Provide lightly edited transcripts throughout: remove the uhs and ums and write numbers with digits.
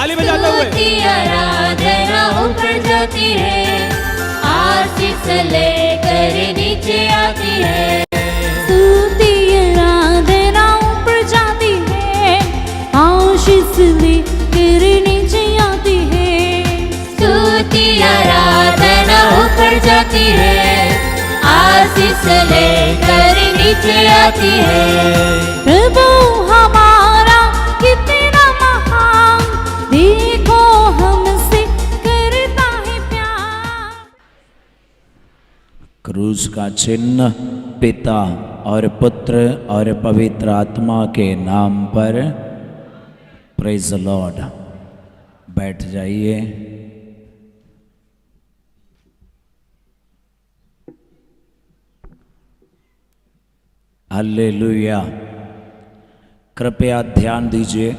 ताली बजाते हुए आराधना ऊपर जाती है, आशीष लेकर नीचे आती है। स्तुति आराधना ऊपर जाती है, आशीष लेकर नीचे आती है। स्तुति आराधना ऊपर जाती है, आशीष लेकर नीचे आती है। प्रभु हमारा कितना महान, देखो हमसे करता है प्यार। क्रूस का चिन्ह पिता और पुत्र और पवित्र आत्मा के नाम पर। Praise the Lord. बैठ जाइए। हालेलुया। कृपया ध्यान दीजिए,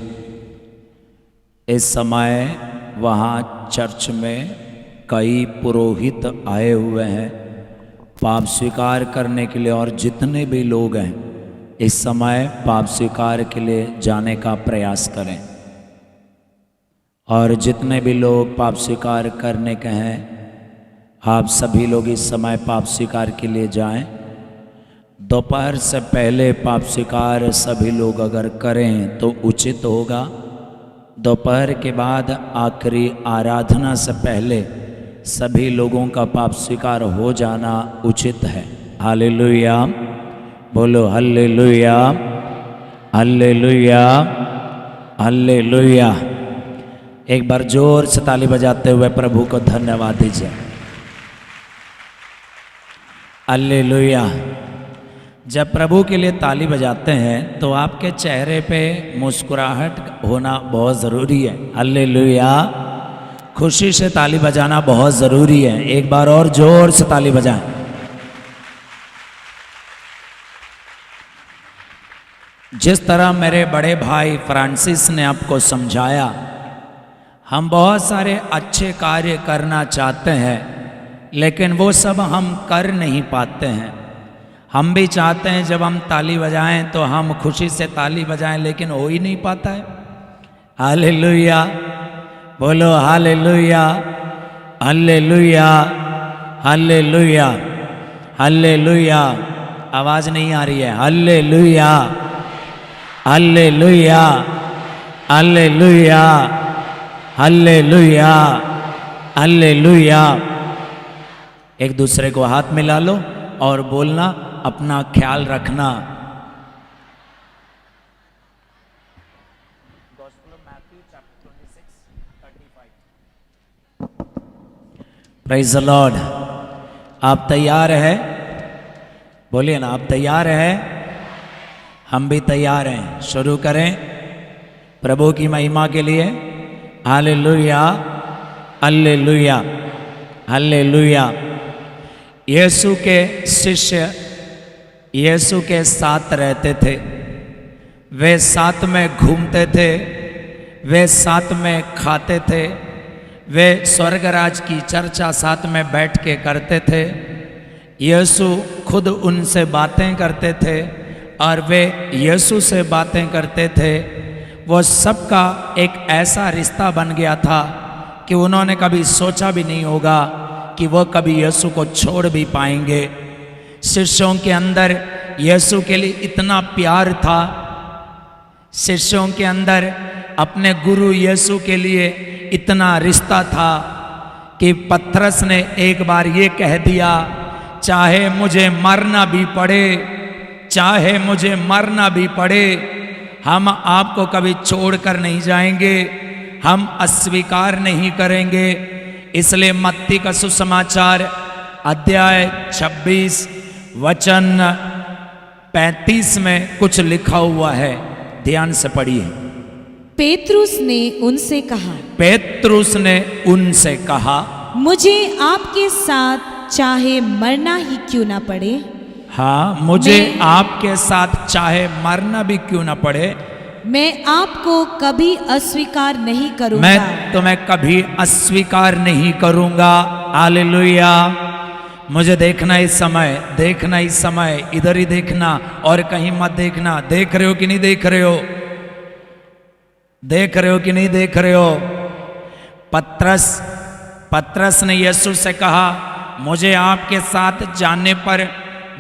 इस समय वहाँ चर्च में कई पुरोहित आए हुए हैं पाप स्वीकार करने के लिए, और जितने भी लोग हैं इस समय पाप स्वीकार के लिए जाने का प्रयास करें। और जितने भी लोग पाप स्वीकार करने के हैं, आप सभी लोग इस समय पाप स्वीकार के लिए जाएं। दोपहर से पहले पाप स्वीकार सभी लोग अगर करें तो उचित होगा। दोपहर के बाद आखिरी आराधना से पहले सभी लोगों का पाप स्वीकार हो जाना उचित है। हालेलुया। बोलो हालेलुया, हालेलुया, हालेलुया। एक बार जोर से ताली बजाते हुए प्रभु को धन्यवाद दीजिए। हालेलुया। जब प्रभु के लिए ताली बजाते हैं तो आपके चेहरे पे मुस्कुराहट होना बहुत ज़रूरी है। हालेलुया। खुशी से ताली बजाना बहुत ज़रूरी है। एक बार और जोर से ताली बजाएं। जिस तरह मेरे बड़े भाई फ्रांसिस ने आपको समझाया, हम बहुत सारे अच्छे कार्य करना चाहते हैं, लेकिन वो सब हम कर नहीं पाते हैं। हम भी चाहते हैं जब हम ताली बजाएं तो हम खुशी से ताली बजाएं, लेकिन हो ही नहीं पाता है। हालेलुया। बोलो हालेलुया, हालेलुया, हालेलुया, हालेलुया। आवाज़ नहीं आ रही है। Hallelujah, hallelujah, hallelujah, hallelujah, hallelujah. एक दूसरे को हाथ मिला लो और बोलना, अपना ख्याल रखना। Praise the Lord. आप तैयार हैं? बोलिए ना, आप तैयार हैं? हम भी तैयार हैं। शुरू करें प्रभु की महिमा के लिए। Hallelujah, hallelujah, hallelujah. यीशु के शिष्य यीशु के साथ रहते थे। वे साथ में घूमते थे, वे साथ में खाते थे, वे स्वर्ग राज की चर्चा साथ में बैठ के करते थे। यीशु खुद उनसे बातें करते थे और वे यीशु से बातें करते थे। वो सबका एक ऐसा रिश्ता बन गया था कि उन्होंने कभी सोचा भी नहीं होगा कि वो कभी यीशु को छोड़ भी पाएंगे। शिष्यों के अंदर यीशु के लिए इतना प्यार था, शिष्यों के अंदर अपने गुरु यीशु के लिए इतना रिश्ता था कि पतरस ने एक बार ये कह दिया, चाहे मुझे मरना भी पड़े, चाहे मुझे मरना भी पड़े, हम आपको कभी छोड़कर नहीं जाएंगे, हम अस्वीकार नहीं करेंगे। इसलिए मत्ती का सुसमाचार अध्याय 26 वचन 35 में कुछ लिखा हुआ है। ध्यान से पढ़िए। पेतरुस ने उनसे कहा, पेतरुस ने उनसे कहा, मुझे आपके साथ चाहे मरना ही क्यों ना पड़े। हाँ, मुझे आपके साथ चाहे मरना भी क्यों ना पड़े, मैं आपको कभी अस्वीकार नहीं करूंगा। मैं तुम्हें कभी अस्वीकार नहीं करूंगा। हालेलुया। मुझे देखना इस समय, देखना इस समय, इधर ही देखना और कहीं मत देखना। देख रहे हो कि नहीं देख रहे हो? देख रहे हो कि नहीं देख रहे हो? पतरस ने यीशु से कहा, मुझे आपके साथ जाने पर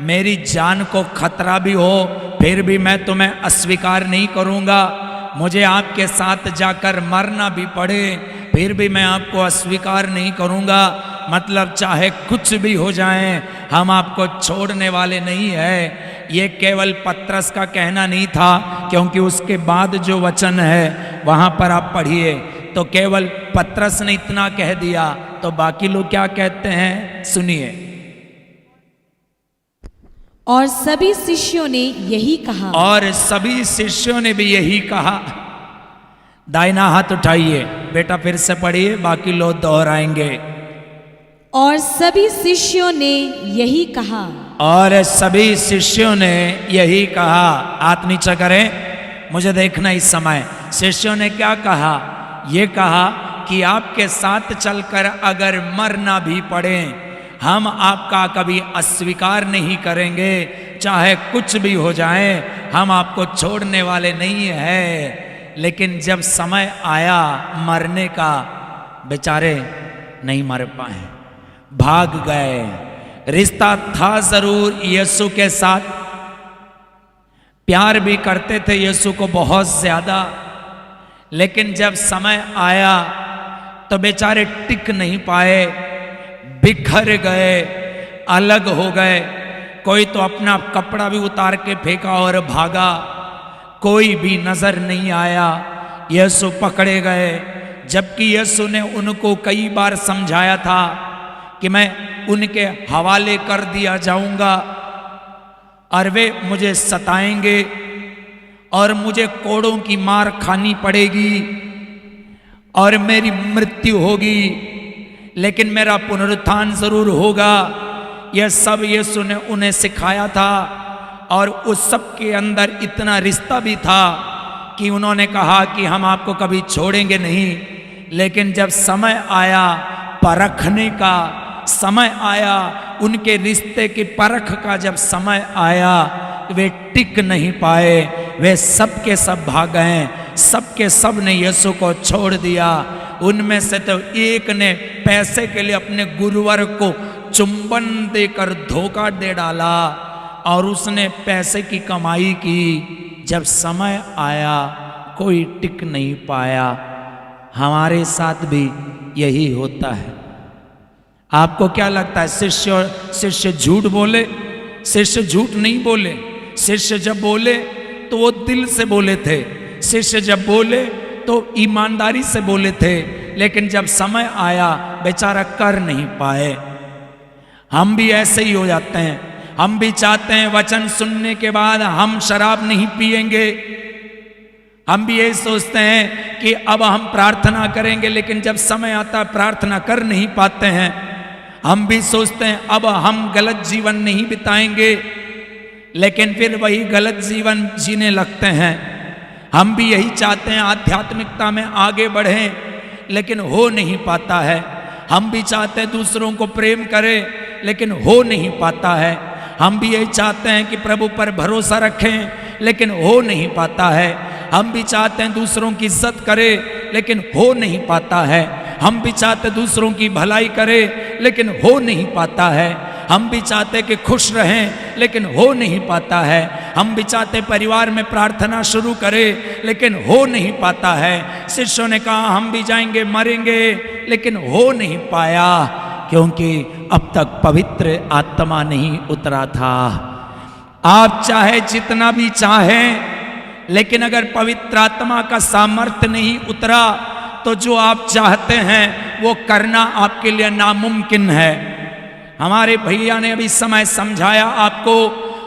मेरी जान को खतरा भी हो, फिर भी मैं तुम्हें अस्वीकार नहीं करूँगा। मुझे आपके साथ जाकर मरना भी पड़े, फिर भी मैं आपको अस्वीकार नहीं करूँगा। मतलब चाहे कुछ भी हो जाए, हम आपको छोड़ने वाले नहीं है। ये केवल पतरस का कहना नहीं था, क्योंकि उसके बाद जो वचन है वहाँ पर आप पढ़िए तो केवल पतरस ने इतना कह दिया, तो बाकी लोग क्या कहते हैं सुनिए। और सभी शिष्यों ने यही कहा। और सभी शिष्यों ने भी यही कहा। दाहिना हाथ उठाइए बेटा, फिर से पढ़िए, बाकी लोग दोहराएंगे। और सभी शिष्यों ने यही कहा। और सभी शिष्यों ने यही कहा। हाथ नीचा करें, मुझे देखना इस समय शिष्यों ने क्या कहा। ये कहा कि आपके साथ चलकर अगर मरना भी पड़े, हम आपका कभी अस्वीकार नहीं करेंगे, चाहे कुछ भी हो जाए, हम आपको छोड़ने वाले नहीं हैं। लेकिन जब समय आया मरने का, बेचारे नहीं मर पाए, भाग गए। रिश्ता था जरूर यीशु के साथ, प्यार भी करते थे यीशु को बहुत ज्यादा, लेकिन जब समय आया तो बेचारे टिक नहीं पाए, बिखर गए, अलग हो गए। कोई तो अपना कपड़ा भी उतार के फेंका और भागा, कोई भी नजर नहीं आया। यीशु पकड़े गए, जबकि यीशु ने उनको कई बार समझाया था कि मैं उनके हवाले कर दिया जाऊंगा और वे मुझे सताएंगे और मुझे कोड़ों की मार खानी पड़ेगी और मेरी मृत्यु होगी, लेकिन मेरा पुनरुत्थान जरूर होगा। यह सब यीशु ने उन्हें सिखाया था और उस सब के अंदर इतना रिश्ता भी था कि उन्होंने कहा कि हम आपको कभी छोड़ेंगे नहीं। लेकिन जब समय आया परखने का, समय आया उनके रिश्ते की परख का, जब समय आया वे टिक नहीं पाए, वे सब के सब भाग गए, सब के सब ने यीशु को छोड़ दिया। उनमें से तो एक ने पैसे के लिए अपने गुरुवर को चुंबन देकर धोखा दे डाला और उसने पैसे की कमाई की। जब समय आया कोई टिक नहीं पाया। हमारे साथ भी यही होता है। आपको क्या लगता है शिष्य झूठ बोले? शिष्य झूठ नहीं बोले। शिष्य जब बोले तो वो दिल से बोले थे, शिष्य जब बोले तो ईमानदारी से बोले थे, लेकिन जब समय आया बेचारा कर नहीं पाए। हम भी ऐसे ही हो जाते हैं। हम भी चाहते हैं वचन सुनने के बाद हम शराब नहीं पिएंगे। हम भी यही सोचते हैं कि अब हम प्रार्थना करेंगे, लेकिन जब समय आता है प्रार्थना कर नहीं पाते हैं। हम भी सोचते हैं अब हम गलत जीवन नहीं बिताएंगे, लेकिन फिर वही गलत जीवन जीने लगते हैं। हम भी यही चाहते हैं आध्यात्मिकता में आगे बढ़ें, लेकिन हो नहीं पाता है। हम भी चाहते हैं दूसरों को प्रेम करें, लेकिन हो नहीं पाता है। हम भी यही चाहते हैं कि प्रभु पर भरोसा रखें, लेकिन हो नहीं पाता है। हम भी चाहते हैं दूसरों की इज्जत करें, लेकिन हो नहीं पाता है। हम भी चाहते हैं दूसरों की भलाई करें, लेकिन हो नहीं पाता है। हम भी चाहते कि खुश रहें, लेकिन हो नहीं पाता है। हम भी चाहते परिवार में प्रार्थना शुरू करें, लेकिन हो नहीं पाता है। शिष्यों ने कहा हम भी जाएंगे, मरेंगे, लेकिन हो नहीं पाया, क्योंकि अब तक पवित्र आत्मा नहीं उतरा था। आप चाहे जितना भी चाहें, लेकिन अगर पवित्र आत्मा का सामर्थ्य नहीं उतरा तो जो आप चाहते हैं वो करना आपके लिए नामुमकिन है। हमारे भैया ने अभी समय समझाया आपको,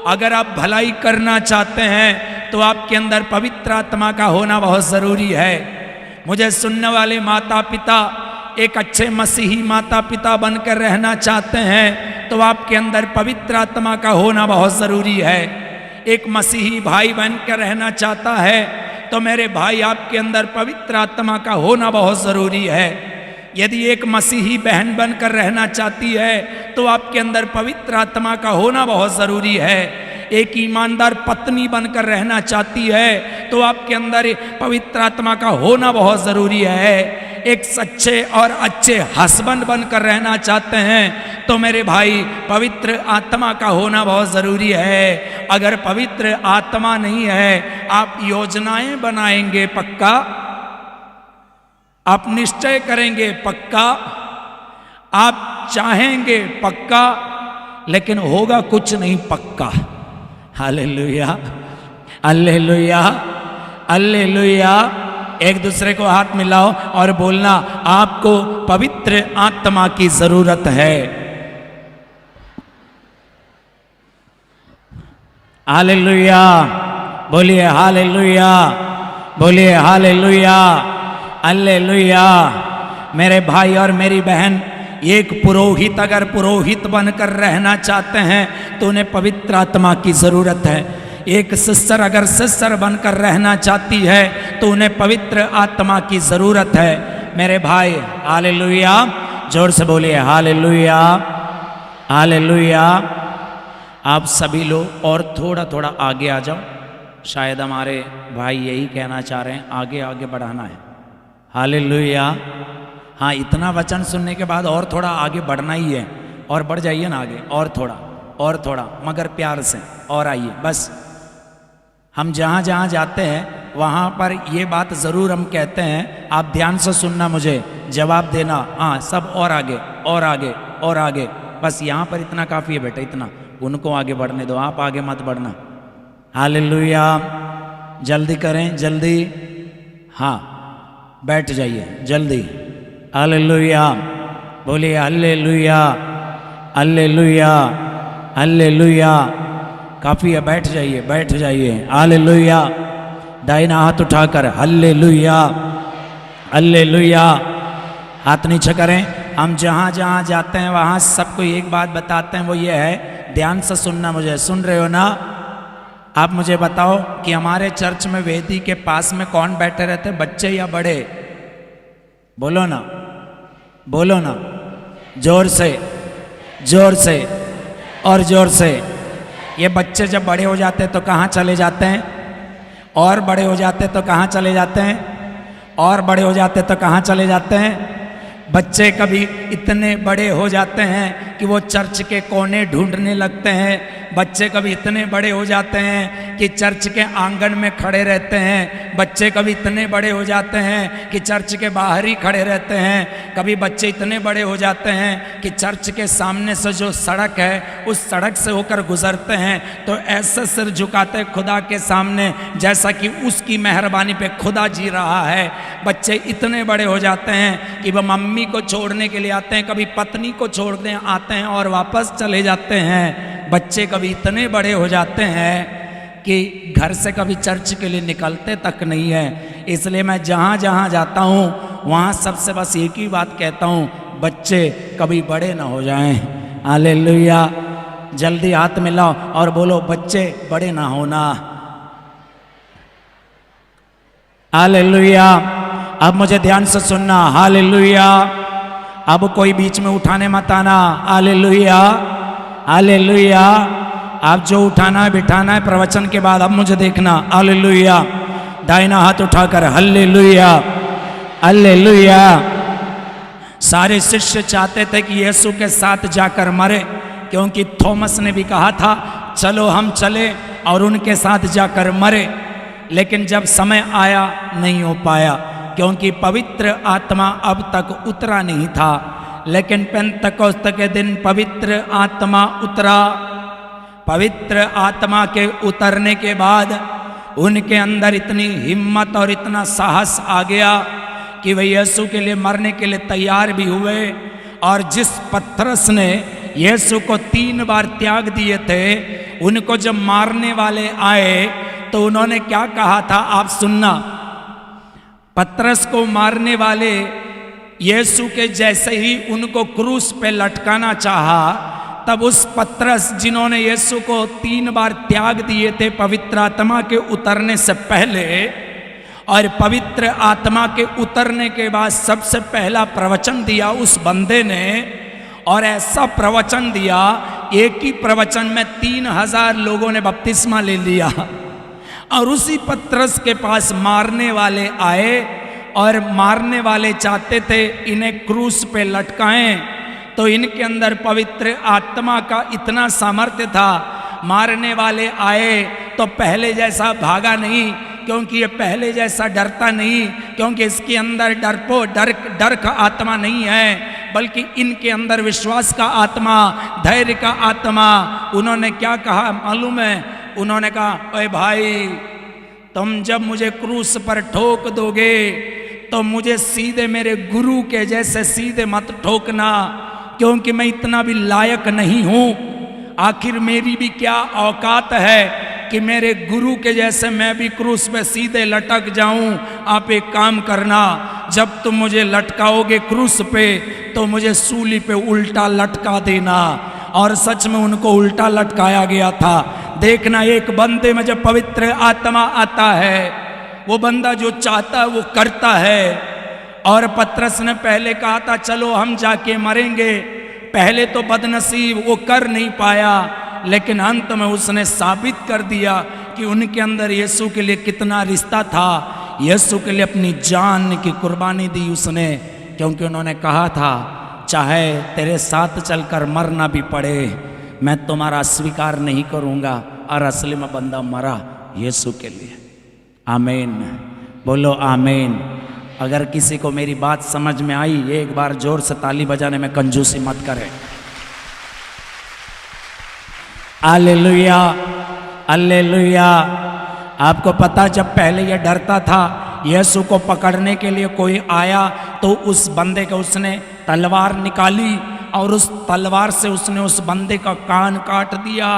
अगर आप भलाई करना चाहते हैं तो आपके अंदर पवित्र आत्मा का होना बहुत ज़रूरी है। मुझे सुनने वाले माता पिता एक अच्छे मसीही माता पिता बनकर रहना चाहते हैं तो आपके अंदर पवित्र आत्मा का होना बहुत ज़रूरी है। एक मसीही भाई बनकर रहना चाहता है तो मेरे भाई आपके अंदर पवित्र आत्मा का होना बहुत ज़रूरी है। यदि एक मसीही बहन बनकर रहना चाहती है तो आपके अंदर पवित्र आत्मा का होना बहुत ज़रूरी है। एक ईमानदार पत्नी बनकर रहना चाहती है तो आपके अंदर पवित्र आत्मा का होना बहुत ज़रूरी है। एक सच्चे और अच्छे हस्बैंड बनकर रहना चाहते हैं तो मेरे भाई पवित्र आत्मा का होना बहुत ज़रूरी है। अगर पवित्र आत्मा नहीं है, आप योजनाएं बनाएंगे पक्का, आप निश्चय करेंगे पक्का, आप चाहेंगे पक्का, लेकिन होगा कुछ नहीं पक्का। Hallelujah, hallelujah, hallelujah. एक दूसरे को हाथ मिलाओ और बोलना, आपको पवित्र आत्मा की जरूरत है। हालेलुया, बोलिए हालेलुया, बोलिए हालेलुया, हालेलुया। मेरे भाई और मेरी बहन, एक पुरोहित अगर पुरोहित बनकर रहना चाहते हैं तो उन्हें पवित्र आत्मा की जरूरत है। एक सिस्टर अगर सिस्टर बनकर रहना चाहती है तो उन्हें पवित्र आत्मा की जरूरत है। मेरे भाई हालेलुया, जोर से बोलिए हालेलुया, हालेलुया। आप सभी लोग और थोड़ा थोड़ा आगे आ जाओ, शायद हमारे भाई यही कहना चाह रहे हैं, आगे आगे बढ़ाना है। हालेलुया। हाँ, इतना वचन सुनने के बाद और थोड़ा आगे बढ़ना ही है, और बढ़ जाइए ना आगे, और थोड़ा मगर प्यार से और आइए। बस हम जहाँ जहाँ जाते हैं वहाँ पर ये बात ज़रूर हम कहते हैं, आप ध्यान से सुनना, मुझे जवाब देना। हाँ, सब और आगे और आगे और आगे, बस यहाँ पर इतना काफ़ी है बेटा, इतना। उनको आगे बढ़ने दो, आप आगे मत बढ़ना। हालेलुया, जल्दी करें, जल्दी। हाँ, बैठ जाइए जल्दी। हालेलुया, बोलिए हालेलुया, हालेलुया, हालेलुया। काफ़ी है, बैठ जाइए, बैठ जाइए। हालेलुया, दाहिना हाथ उठाकर हालेलुया, हालेलुया। हाथ नीचे करें। हम जहाँ जहाँ जाते हैं वहाँ सबको एक बात बताते हैं, वो ये है, ध्यान से सुनना मुझे। सुन रहे हो ना? आप मुझे बताओ कि हमारे चर्च में वेदी के पास में कौन बैठे रहते, बच्चे या बड़े? बोलो ना, बोलो ना, जोर से, जोर से और जोर से। ये बच्चे जब बड़े हो जाते हैं तो कहाँ चले जाते हैं? और बड़े हो जाते तो कहाँ चले जाते हैं? और बड़े हो जाते तो कहाँ चले जाते हैं? बच्चे कभी इतने बड़े हो जाते हैं कि वो चर्च के कोने ढूंढने लगते हैं। बच्चे कभी इतने बड़े हो जाते हैं कि चर्च के आंगन में खड़े रहते हैं। बच्चे कभी इतने बड़े हो जाते हैं कि चर्च के बाहर ही खड़े रहते हैं। कभी बच्चे इतने बड़े हो जाते हैं कि चर्च के सामने से जो सड़क है उस सड़क से होकर गुजरते हैं तो ऐसे सिर झुकाते खुदा के सामने जैसा कि उसकी मेहरबानी पे खुदा जी रहा है। बच्चे इतने बड़े हो जाते हैं कि वह मम्मी को छोड़ने के लिए आते हैं, कभी पत्नी को छोड़ने आते हैं और वापस चले जाते हैं। बच्चे कभी इतने बड़े हो जाते हैं कि घर से कभी चर्च के लिए निकलते तक नहीं है। इसलिए मैं जहाँ जहाँ जाता हूँ वहाँ सबसे बस एक ही बात कहता हूँ, बच्चे कभी बड़े ना हो जाएं। हालेलुया, जल्दी हाथ मिलाओ और बोलो, बच्चे बड़े ना होना। हालेलुया। अब मुझे ध्यान से सुनना। हालेलुया। अब कोई बीच में उठाने मत आना। Hallelujah, hallelujah. आप जो उठाना है बिठाना है प्रवचन के बाद, अब मुझे देखना। हालेलुया, दाहिना हाथ उठाकर हालेलुया, हालेलुया। सारे शिष्य चाहते थे कि यीशु के साथ जाकर मरे, क्योंकि थॉमस ने भी कहा था चलो हम चले और उनके साथ जाकर मरे। लेकिन जब समय आया नहीं हो पाया, क्योंकि पवित्र आत्मा अब तक उतरा नहीं था। लेकिन पेंतकोस्त के दिन पवित्र आत्मा उतरा। पवित्र आत्मा के उतरने के बाद उनके अंदर इतनी हिम्मत और इतना साहस आ गया कि वे यीशु के लिए मरने के लिए तैयार भी हुए। और जिस पतरस ने यीशु को 3 बार त्याग दिए थे, उनको जब मारने वाले आए तो उन्होंने क्या कहा था, आप सुनना। पतरस को मारने वाले यीशु के जैसे ही उनको क्रूस पे लटकाना चाहा, तब उस पतरस जिन्होंने यीशु को 3 बार त्याग दिए थे पवित्र आत्मा के उतरने से पहले, और पवित्र आत्मा के उतरने के बाद सबसे पहला प्रवचन दिया उस बंदे ने। और ऐसा प्रवचन दिया, एक ही प्रवचन में 3000 लोगों ने बपतिस्मा ले लिया। और उसी पतरस के पास मारने वाले आए और मारने वाले चाहते थे इन्हें क्रूस पे लटकाएं, तो इनके अंदर पवित्र आत्मा का इतना सामर्थ्य था, मारने वाले आए तो पहले जैसा भागा नहीं, क्योंकि ये पहले जैसा डरता नहीं, क्योंकि इसके अंदर डर का आत्मा नहीं है, बल्कि इनके अंदर विश्वास का आत्मा, धैर्य का आत्मा। उन्होंने क्या कहा मालूम है? उन्होंने कहा, ओए भाई, तुम जब मुझे क्रूस पर ठोक दोगे तो मुझे सीधे मेरे गुरु के जैसे सीधे मत ठोकना, क्योंकि मैं इतना भी लायक नहीं हूं। आखिर मेरी भी क्या औकात है कि मेरे गुरु के जैसे मैं भी क्रूस पे सीधे लटक जाऊं। आप एक काम करना, जब तुम मुझे लटकाओगे क्रूस पे तो मुझे सूली पे उल्टा लटका देना। और सच में उनको उल्टा लटकाया गया था। देखना, एक बंदे में जब पवित्र आत्मा आता है, वो बंदा जो चाहता है वो करता है। और पतरस ने पहले कहा था चलो हम जाके मरेंगे, पहले तो बदनसीब वो कर नहीं पाया, लेकिन अंत में उसने साबित कर दिया कि उनके अंदर यीशु के लिए कितना रिश्ता था। यीशु के लिए अपनी जान की कुर्बानी दी उसने, क्योंकि उन्होंने कहा था चाहे तेरे साथ चलकर मरना भी पड़े, मैं तुम्हारा स्वीकार नहीं करूंगा। और असली में बंदा मरा यीशु के लिए। आमीन, बोलो आमीन। अगर किसी को मेरी बात समझ में आई, एक बार जोर से ताली बजाने में कंजूसी मत करें। Hallelujah, hallelujah. आपको पता, जब पहले ये डरता था, यीशु को पकड़ने के लिए कोई आया तो उस बंदे का उसने तलवार निकाली और उस तलवार से उसने उस बंदे का कान काट दिया।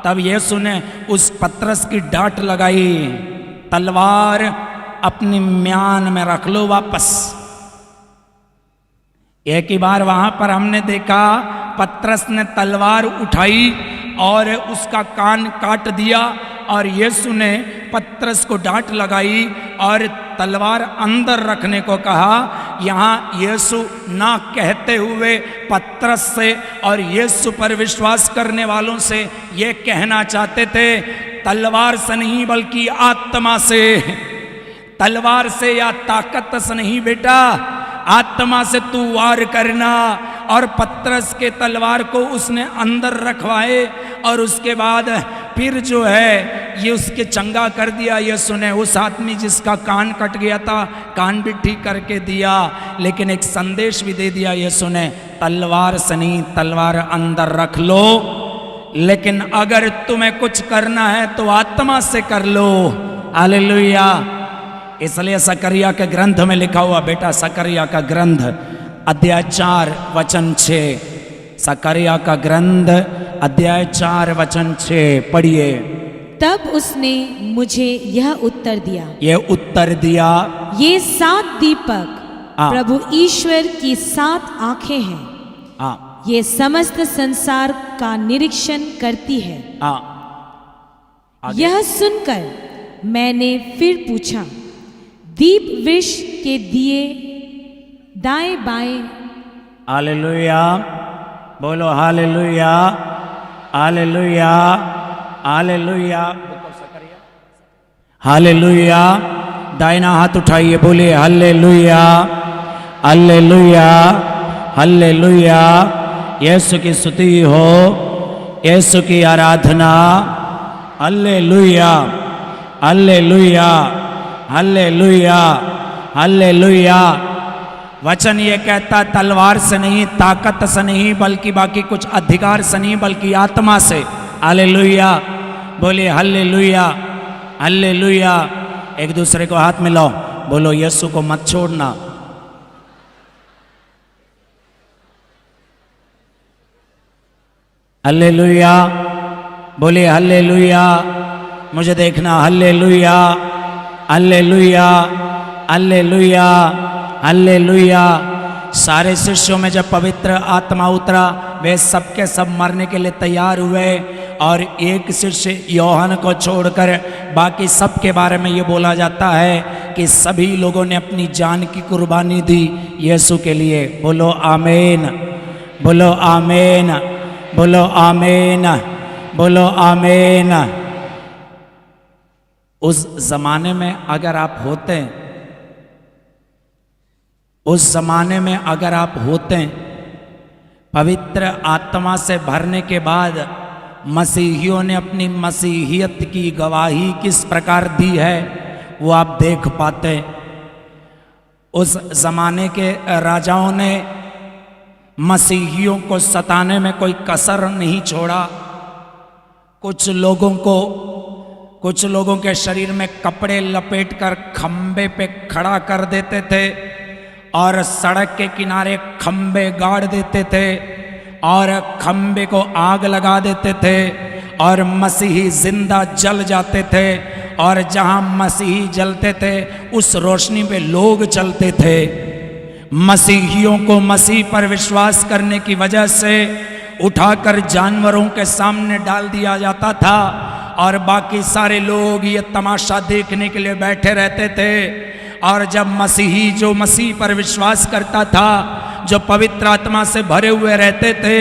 तब यीशु ने उस पतरस की डांट लगाई, तलवार अपनी म्यान में रख लो वापस। एक ही बार वहां पर हमने देखा पतरस ने तलवार उठाई और उसका कान काट दिया, और यीशु ने पतरस को डांट लगाई और तलवार अंदर रखने को कहा। यहाँ यीशु ना कहते हुए पतरस से और यीशु पर विश्वास करने वालों से ये कहना चाहते थे, तलवार से नहीं बल्कि आत्मा से, तलवार से या ताकत से नहीं बेटा, आत्मा से तू वार करना। और पतरस के तलवार को उसने अंदर रखवाए और उसके बाद फिर जो है ये उसके चंगा कर दिया यीशु ने। उस आदमी जिसका कान कट गया था, कान भी ठीक करके दिया, लेकिन एक संदेश भी दे दिया यीशु ने, तलवार से नहीं, तलवार अंदर रख लो, लेकिन अगर तुम्हें कुछ करना है तो आत्मा से कर लो। हालेलुया। इसलिए सकरिया के ग्रंथ में लिखा हुआ, बेटा सकरिया का ग्रंथ अध्याय 4 वचन 6, सकरिया का ग्रंथ अध्याय 4 वचन 6 पढ़िए। तब उसने मुझे यह उत्तर दिया, ये उत्तर दिया, ये 7 दीपक प्रभु ईश्वर की 7 आंखें हैं, ये समस्त संसार का निरीक्षण करती है। यह सुनकर मैंने फिर पूछा, दीप वृक्ष के दिए दाएं बाएं। हालेलुया, बोलो हालेलुया, हालेलुया, हालेलुया, हालेलुया। दाहिना हाथ उठाइए, बोलिए हालेलुया, हालेलुया, हालेलुया। यीशु की स्तुति हो, यीशु की आराधना। Hallelujah, hallelujah, hallelujah, hallelujah. वचन ये कहता, तलवार से नहीं, ताकत से नहीं, बल्कि बाकी कुछ अधिकार से नहीं, बल्कि आत्मा से। हालेलुया, बोलिए हालेलुया, हालेलुया। एक दूसरे को हाथ मिलाओ, बोलो यीशु को मत छोड़ना। हालेलुया, बोलिए हालेलुया। मुझे देखना, हालेलुया, हालेलुया, हालेलुया, हालेलुया। सारे शिष्यों में जब पवित्र आत्मा उतरा, वे सबके सब मरने के लिए तैयार हुए, और एक शिष्य यूहन्ना को छोड़कर बाकी सब के बारे में ये बोला जाता है कि सभी लोगों ने अपनी जान की कुर्बानी दी यीशु के लिए। बोलो आमीन, बोलो आमीन, बोलो आमीन, बोलो आमीन। उस जमाने में अगर आप होते उस जमाने में अगर आप होते, पवित्र आत्मा से भरने के बाद मसीहियों ने अपनी मसीहियत की गवाही किस प्रकार दी है वो आप देख पाते। उस जमाने के राजाओं ने मसीहियों को सताने में कोई कसर नहीं छोड़ा। कुछ लोगों के शरीर में कपड़े लपेटकर खंबे पे खड़ा कर देते थे और सड़क के किनारे खंबे गाड़ देते थे और खंबे को आग लगा देते थे और मसीही जिंदा जल जाते थे और जहां मसीही जलते थे उस रोशनी पे लोग चलते थे। मसीहियों को मसीह पर विश्वास करने की वजह से उठाकर जानवरों के सामने डाल दिया जाता था और बाकी सारे लोग ये तमाशा देखने के लिए बैठे रहते थे। और जब मसीही जो मसीह पर विश्वास करता था, जो पवित्र आत्मा से भरे हुए रहते थे,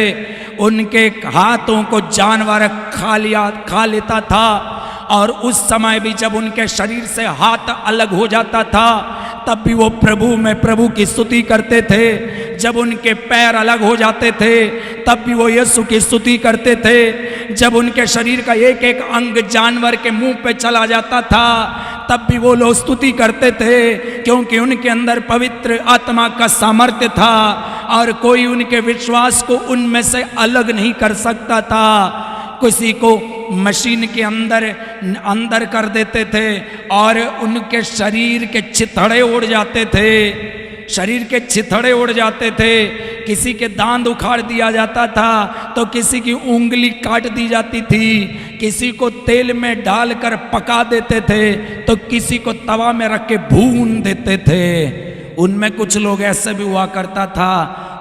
उनके हाथों को जानवर खा लेता था। और उस समय भी जब उनके शरीर से हाथ अलग हो जाता था तब भी वो प्रभु की स्तुति करते थे। जब उनके पैर अलग हो जाते थे तब भी वो यीशु की स्तुति करते थे। जब उनके शरीर का एक एक अंग जानवर के मुंह पे चला जाता था तब भी वो लोग स्तुति करते थे, क्योंकि उनके अंदर पवित्र आत्मा का सामर्थ्य था और कोई उनके विश्वास को उनमें से अलग नहीं कर सकता था। किसी को मशीन के अंदर कर देते थे और उनके शरीर के छिथड़े उड़ जाते थे, किसी के दांत उखाड़ दिया जाता था तो किसी की उंगली काट दी जाती थी, किसी को तेल में डालकर पका देते थे तो किसी को तवा में रख के भून देते थे। उनमें कुछ लोग ऐसे भी हुआ करता था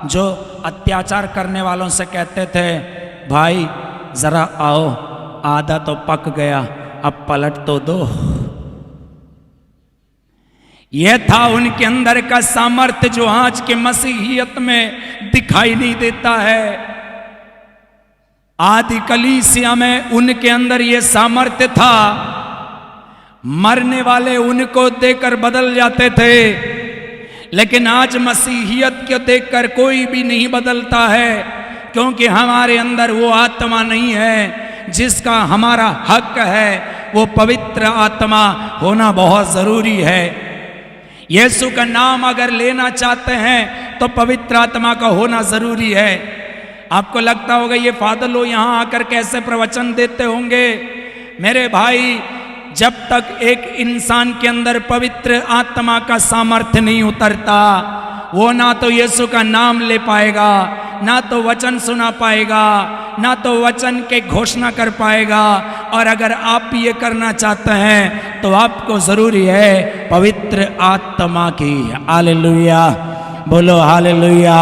जो अत्याचार करने वालों से कहते थे, भाई जरा आओ, आधा तो पक गया, अब पलट तो दो। यह था उनके अंदर का सामर्थ्य जो आज के मसीहियत में दिखाई नहीं देता है। आदि कलीसिया में उनके अंदर यह सामर्थ्य था। मरने वाले उनको देखकर बदल जाते थे, लेकिन आज मसीहियत को देखकर कोई भी नहीं बदलता है, क्योंकि हमारे अंदर वो आत्मा नहीं है जिसका हमारा हक है। वो पवित्र आत्मा होना बहुत जरूरी है। यीशु का नाम अगर लेना चाहते हैं तो पवित्र आत्मा का होना जरूरी है। आपको लगता होगा ये फादर लोग यहाँ आकर कैसे प्रवचन देते होंगे। मेरे भाई, जब तक एक इंसान के अंदर पवित्र आत्मा का सामर्थ्य नहीं उतरता, वो ना तो यीशु का नाम ले पाएगा, ना तो वचन सुना पाएगा, ना तो वचन के घोषणा कर पाएगा। और अगर आप भी ये करना चाहते हैं तो आपको जरूरी है पवित्र आत्मा की। हालेलुया, बोलो हालेलुया,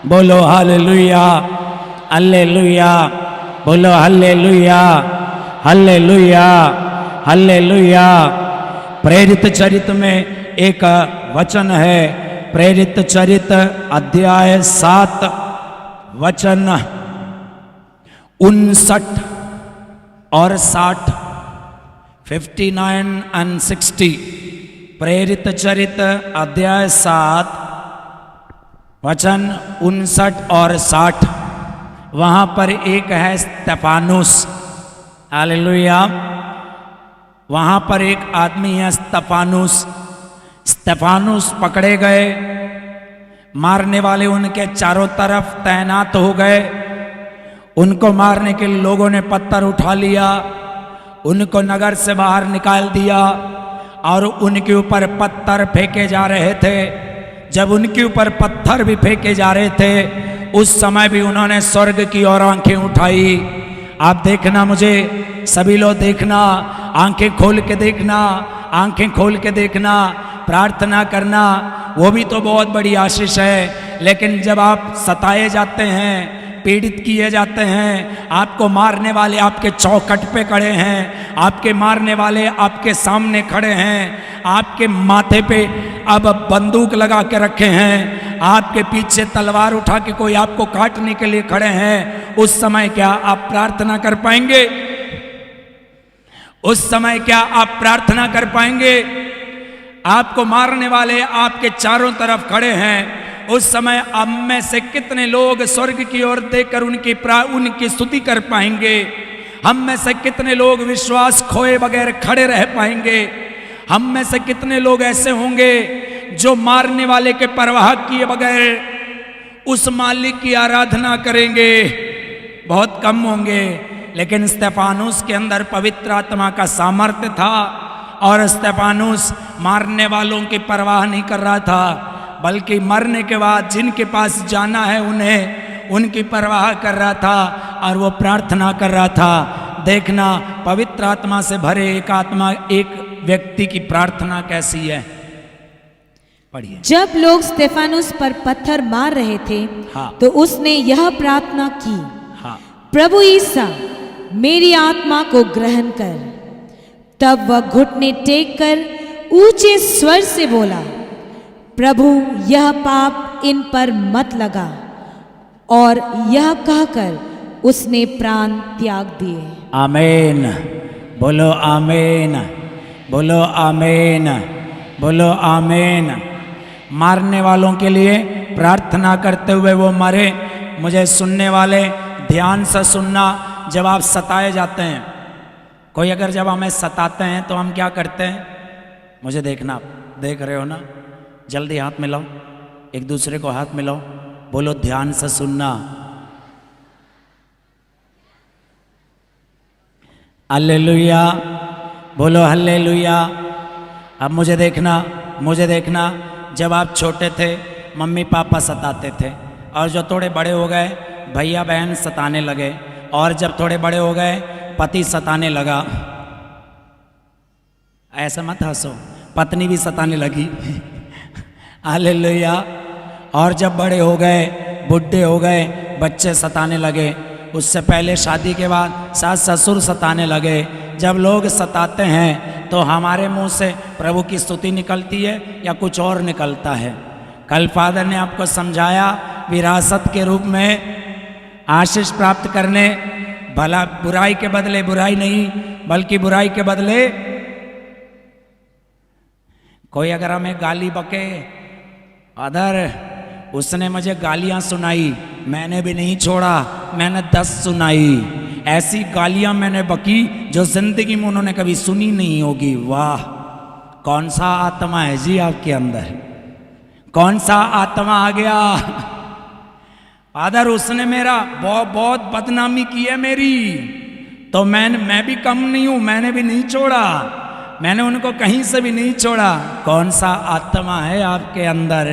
बोलो हालेलुया, हालेलुया, बोलो हालेलुया, हालेलुया, हालेलुया। प्रेरित चरित्र में एक वचन है, प्रेरित चरित्र अध्याय 7 वचन 59 और 60, 59 and 60। प्रेरित चरित्र अध्याय 7 वचन 59 और 60। वहां पर एक है स्तेफानुस। हालेलुया। वहां पर एक आदमी है स्तेफानुस। स्तेफानुस पकड़े गए, मारने वाले उनके चारों तरफ तैनात हो गए। उनको मारने के लोगों ने पत्थर उठा लिया, उनको नगर से बाहर निकाल दिया और उनके ऊपर पत्थर फेंके जा रहे थे। जब उनके ऊपर पत्थर भी फेंके जा रहे थे, उस समय भी उन्होंने स्वर्ग की ओर आंखें उठाई। आप देखना, मुझे सभी लोग देखना, आंखें खोल के देखना, आंखें खोल के देखना, प्रार्थना करना, वो भी तो बहुत बड़ी आशीष है। लेकिन जब आप सताए जाते हैं, पीड़ित किए जाते हैं, आपको मारने वाले आपके चौखट पे खड़े हैं, आपके मारने वाले आपके सामने खड़े हैं, आपके माथे पे अब बंदूक लगा के रखे हैं, आपके पीछे तलवार उठा के कोई आपको काटने के लिए खड़े हैं, उस समय क्या आप प्रार्थना कर पाएंगे? उस समय क्या आप प्रार्थना कर पाएंगे? आपको मारने वाले आपके चारों तरफ खड़े हैं, उस समय अब में से कितने लोग स्वर्ग की ओर देखकर उनकी स्तुति कर पाएंगे? हम में से कितने लोग विश्वास खोए बगैर खड़े रह पाएंगे? हम में से कितने लोग ऐसे होंगे जो मारने वाले के परवाह किए बगैर उस मालिक की आराधना करेंगे? बहुत कम होंगे। लेकिन स्तेफानुस के अंदर पवित्र आत्मा का सामर्थ्य था और स्तेफानुस मारने वालों की परवाह नहीं कर रहा था, बल्कि मरने के बाद जिनके पास जाना है उन्हें उनकी परवाह कर रहा था और वो प्रार्थना कर रहा था। देखना पवित्र आत्मा से भरे एक व्यक्ति की प्रार्थना कैसी है, पढ़िए। जब लोग स्तेफानुस पर पत्थर मार रहे थे, हाँ। तो उसने यह प्रार्थना की, हाँ। प्रभु ईसा मेरी आत्मा को ग्रहण कर। तब वह घुटने टेक कर ऊंचे स्वर से बोला, प्रभु यह पाप इन पर मत लगा। और यह कहकर उसने प्राण त्याग दिए। आमीन। बोलो आमीन, बोलो आमीन, बोलो आमीन। मारने वालों के लिए प्रार्थना करते हुए वो मरे। मुझे सुनने वाले ध्यान से सुनना, जब आप सताए जाते हैं, कोई अगर जब हमें सताते हैं तो हम क्या करते हैं? मुझे देखना, देख रहे हो ना? जल्दी हाथ मिलाओ, एक दूसरे को हाथ मिलाओ, बोलो ध्यान से सुनना। हालेलुया, बोलो हालेलुया। अब मुझे देखना, जब आप छोटे थे मम्मी पापा सताते थे, और जो थोड़े बड़े हो गए भैया बहन सताने लगे, और जब थोड़े बड़े हो गए पति सताने लगा। ऐसा मत हंसो, पत्नी भी सताने लगी। हालेलुया। और जब बड़े हो गए, बुढ़े हो गए, बच्चे सताने लगे। उससे पहले शादी के बाद सास ससुर सताने लगे। जब लोग सताते हैं तो हमारे मुंह से प्रभु की स्तुति निकलती है या कुछ और निकलता है? कल फादर ने आपको समझाया, विरासत के रूप में आशीष प्राप्त करने, भला बुराई के बदले बुराई नहीं, बल्कि बुराई के बदले कोई अगर हमें गाली बके, अदर उसने मुझे गालियां सुनाई, मैंने भी नहीं छोड़ा, मैंने 10 सुनाई। ऐसी गालियां मैंने बकी जो जिंदगी में उन्होंने कभी सुनी नहीं होगी। वाह, कौन सा आत्मा है जी आपके अंदर? कौन सा आत्मा आ गया? फादर उसने मेरा बहुत बदनामी की है मेरी, तो मैं भी कम नहीं हूं, मैंने भी नहीं छोड़ा, मैंने उनको कहीं से भी नहीं छोड़ा। कौन सा आत्मा है आपके अंदर?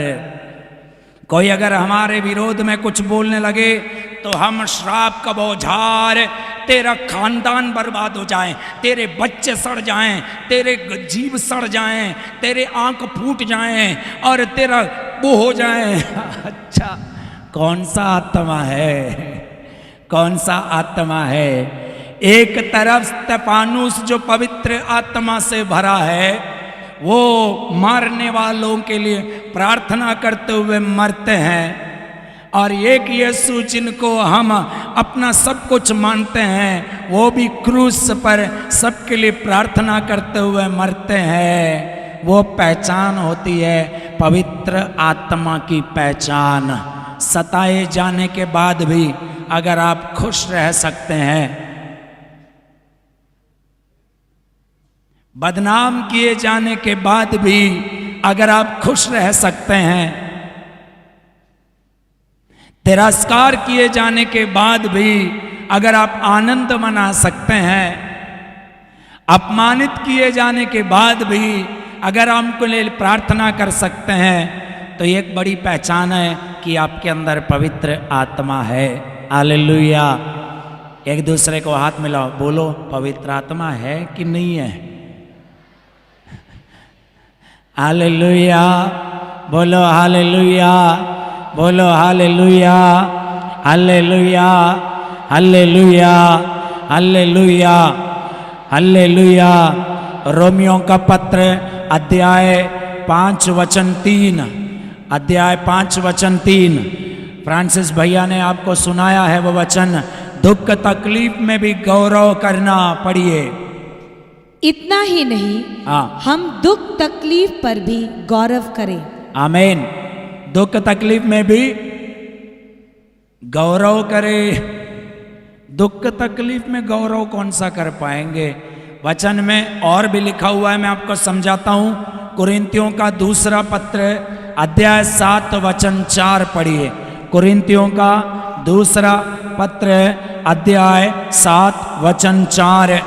कोई अगर हमारे विरोध में कुछ बोलने लगे तो हम श्राप का बौछार, तेरा खानदान बर्बाद हो जाए, तेरे बच्चे सड़ जाएं, तेरे जीभ सड़ जाएं, तेरे आंख फूट जाएं और तेरा वो हो जाए। अच्छा, कौन सा आत्मा है? कौन सा आत्मा है? एक तरफ स्तेफानुस जो पवित्र आत्मा से भरा है, वो मारने वालों के लिए प्रार्थना करते हुए मरते हैं, और एक यीशु जिनको हम अपना सब कुछ मानते हैं, वो भी क्रूस पर सबके लिए प्रार्थना करते हुए मरते हैं। वो पहचान होती है पवित्र आत्मा की पहचान। सताए जाने के बाद भी अगर आप खुश रह सकते हैं, बदनाम किए जाने के बाद भी अगर आप खुश रह सकते हैं, तिरस्कार किए जाने के बाद भी अगर आप आनंद मना सकते हैं, अपमानित किए जाने के बाद भी अगर आपके लिए प्रार्थना कर सकते हैं, तो ये एक बड़ी पहचान है कि आपके अंदर पवित्र आत्मा है। हालेलुया। एक दूसरे को हाथ मिलाओ, बोलो पवित्र आत्मा है कि नहीं है? हालेलुया, बोलो हालेलुया, बोलो hallelujah, hallelujah, hallelujah, hallelujah, hallelujah. रोमियों का पत्र अध्याय 5 वचन 3, अध्याय 5 वचन 3, फ्रांसिस भैया ने आपको सुनाया है वो वचन। दुख तकलीफ में भी गौरव करना, पढ़िए। इतना ही नहीं, हाँ हम दुख तकलीफ पर भी गौरव करें। आमीन। दुख तकलीफ में भी गौरव करे। दुख तकलीफ में गौरव कौन सा कर पाएंगे? वचन में और भी लिखा हुआ है, मैं आपको समझाता हूं। कुरिन्थियों का दूसरा पत्र अध्याय 7 वचन 4 पढ़िए। कुरिन्थियों का दूसरा पत्र अध्याय 7 वचन 4।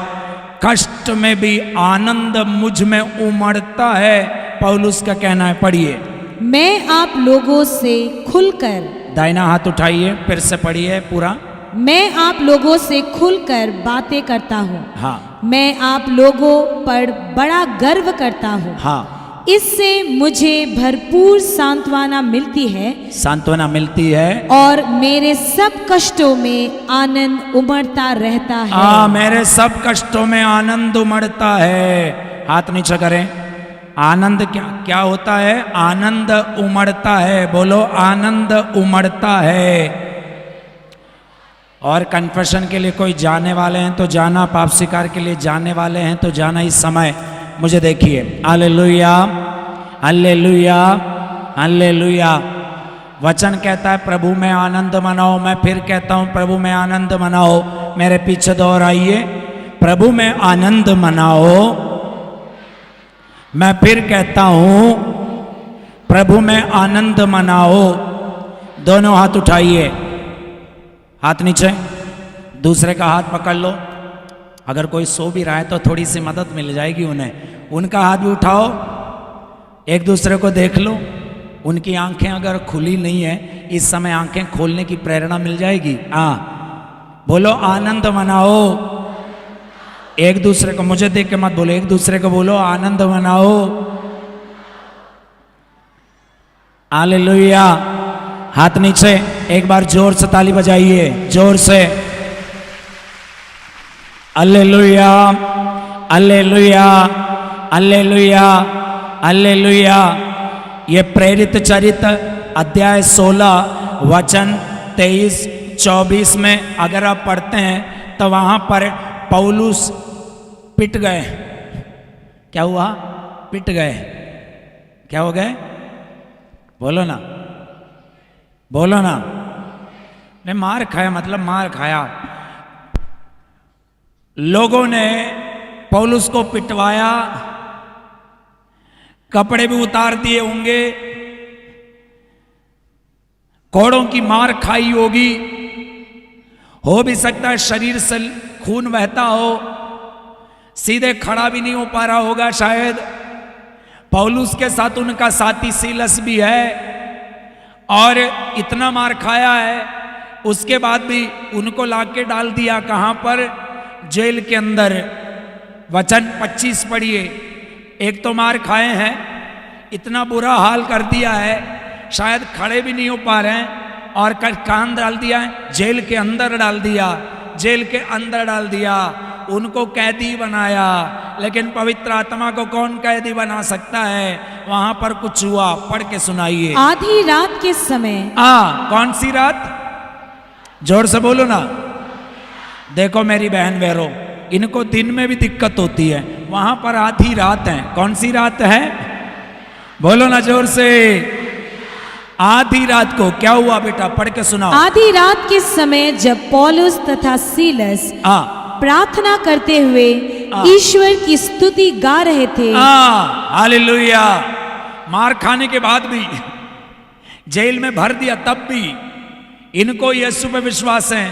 कष्ट में भी आनंद मुझ में उमड़ता है, पौलुस का कहना है। पढ़िए। मैं आप लोगों से खुलकर, दाहिना हाथ उठाइए, फिर से पढ़िए पूरा। मैं आप लोगों से खुलकर बातें करता हूँ। हाँ मैं आप लोगों पर बड़ा गर्व करता हूँ। हाँ, इससे मुझे भरपूर सांत्वना मिलती है सांत्वना मिलती है और मेरे सब कष्टों में आनंद उमड़ता रहता है। मेरे सब कष्टों में आनंद उमड़ता है। हाथ नीचे करें। आनंद क्या होता है? आनंद उमड़ता है। बोलो, आनंद उमड़ता है। और कन्फेशन के लिए कोई जाने वाले हैं तो जाना, पाप स्वीकार के लिए जाने वाले हैं तो जाना। इस समय मुझे देखिए। Hallelujah, hallelujah, hallelujah. वचन कहता है प्रभु में आनंद मनाओ। मैं फिर कहता हूं प्रभु में आनंद मनाओ। मेरे पीछे दोहराइए, प्रभु में आनंद मनाओ। मैं फिर कहता हूं प्रभु में आनंद मनाओ। दोनों हाथ उठाइए, हाथ नीचे, दूसरे का हाथ पकड़ लो। अगर कोई सो भी रहा है तो थोड़ी सी मदद मिल जाएगी उन्हें। उनका हाथ भी उठाओ, एक दूसरे को देख लो। उनकी आंखें अगर खुली नहीं है, इस समय आंखें खोलने की प्रेरणा मिल जाएगी। बोलो, आनंद मनाओ। एक दूसरे को, मुझे देख के मत बोलो, एक दूसरे को बोलो, आनंद मनाओ। हालेलुया। हाथ नीचे, एक बार जोर से ताली बजाइए, जोर से। Hallelujah, hallelujah, hallelujah, hallelujah. ये प्रेरित चरित्र अध्याय 16 वचन 23-24 में अगर आप पढ़ते हैं तो वहां पर पौलुस पिट गए। क्या हुआ? पिट गए। क्या हो गए? बोलो ना, बोलो ना। ने मार खाया, मतलब मार खाया। लोगों ने पौलुस को पिटवाया, कपड़े भी उतार दिए होंगे, कोड़ों की मार खाई होगी। हो भी सकता है शरीर से खून बहता हो, सीधे खड़ा भी नहीं हो पा रहा होगा शायद। पौलुस के साथ उनका साथी सीलस भी है और इतना मार खाया है। उसके बाद भी उनको लाके डाल दिया कहां पर? जेल के अंदर। वचन 25 पढ़िए। एक तो मार खाए हैं, इतना बुरा हाल कर दिया है, शायद खड़े भी नहीं हो पा रहे हैं, और कान डाल दिया है, जेल के अंदर डाल दिया, जेल के अंदर डाल दिया, उनको कैदी बनाया। लेकिन पवित्र आत्मा को कौन कैदी बना सकता है? वहां पर कुछ हुआ, पढ़ के सुनाइए। आधी रात के समय। कौन सी रात? जोर से बोलो ना। देखो मेरी बहन बहनों, इनको दिन में भी दिक्कत होती है, वहां पर आधी रात है। कौन सी रात है? बोलो ना जोर से। आधी रात को क्या हुआ बेटा? पढ़ के सुनाओ। आधी रात के समय जब पौलुस तथा सीलस प्रार्थना करते हुए ईश्वर की स्तुति गा रहे थे। हालेलुया। मार खाने के बाद भी, जेल में भर दिया तब भी इनको यीशु पे विश्वास है।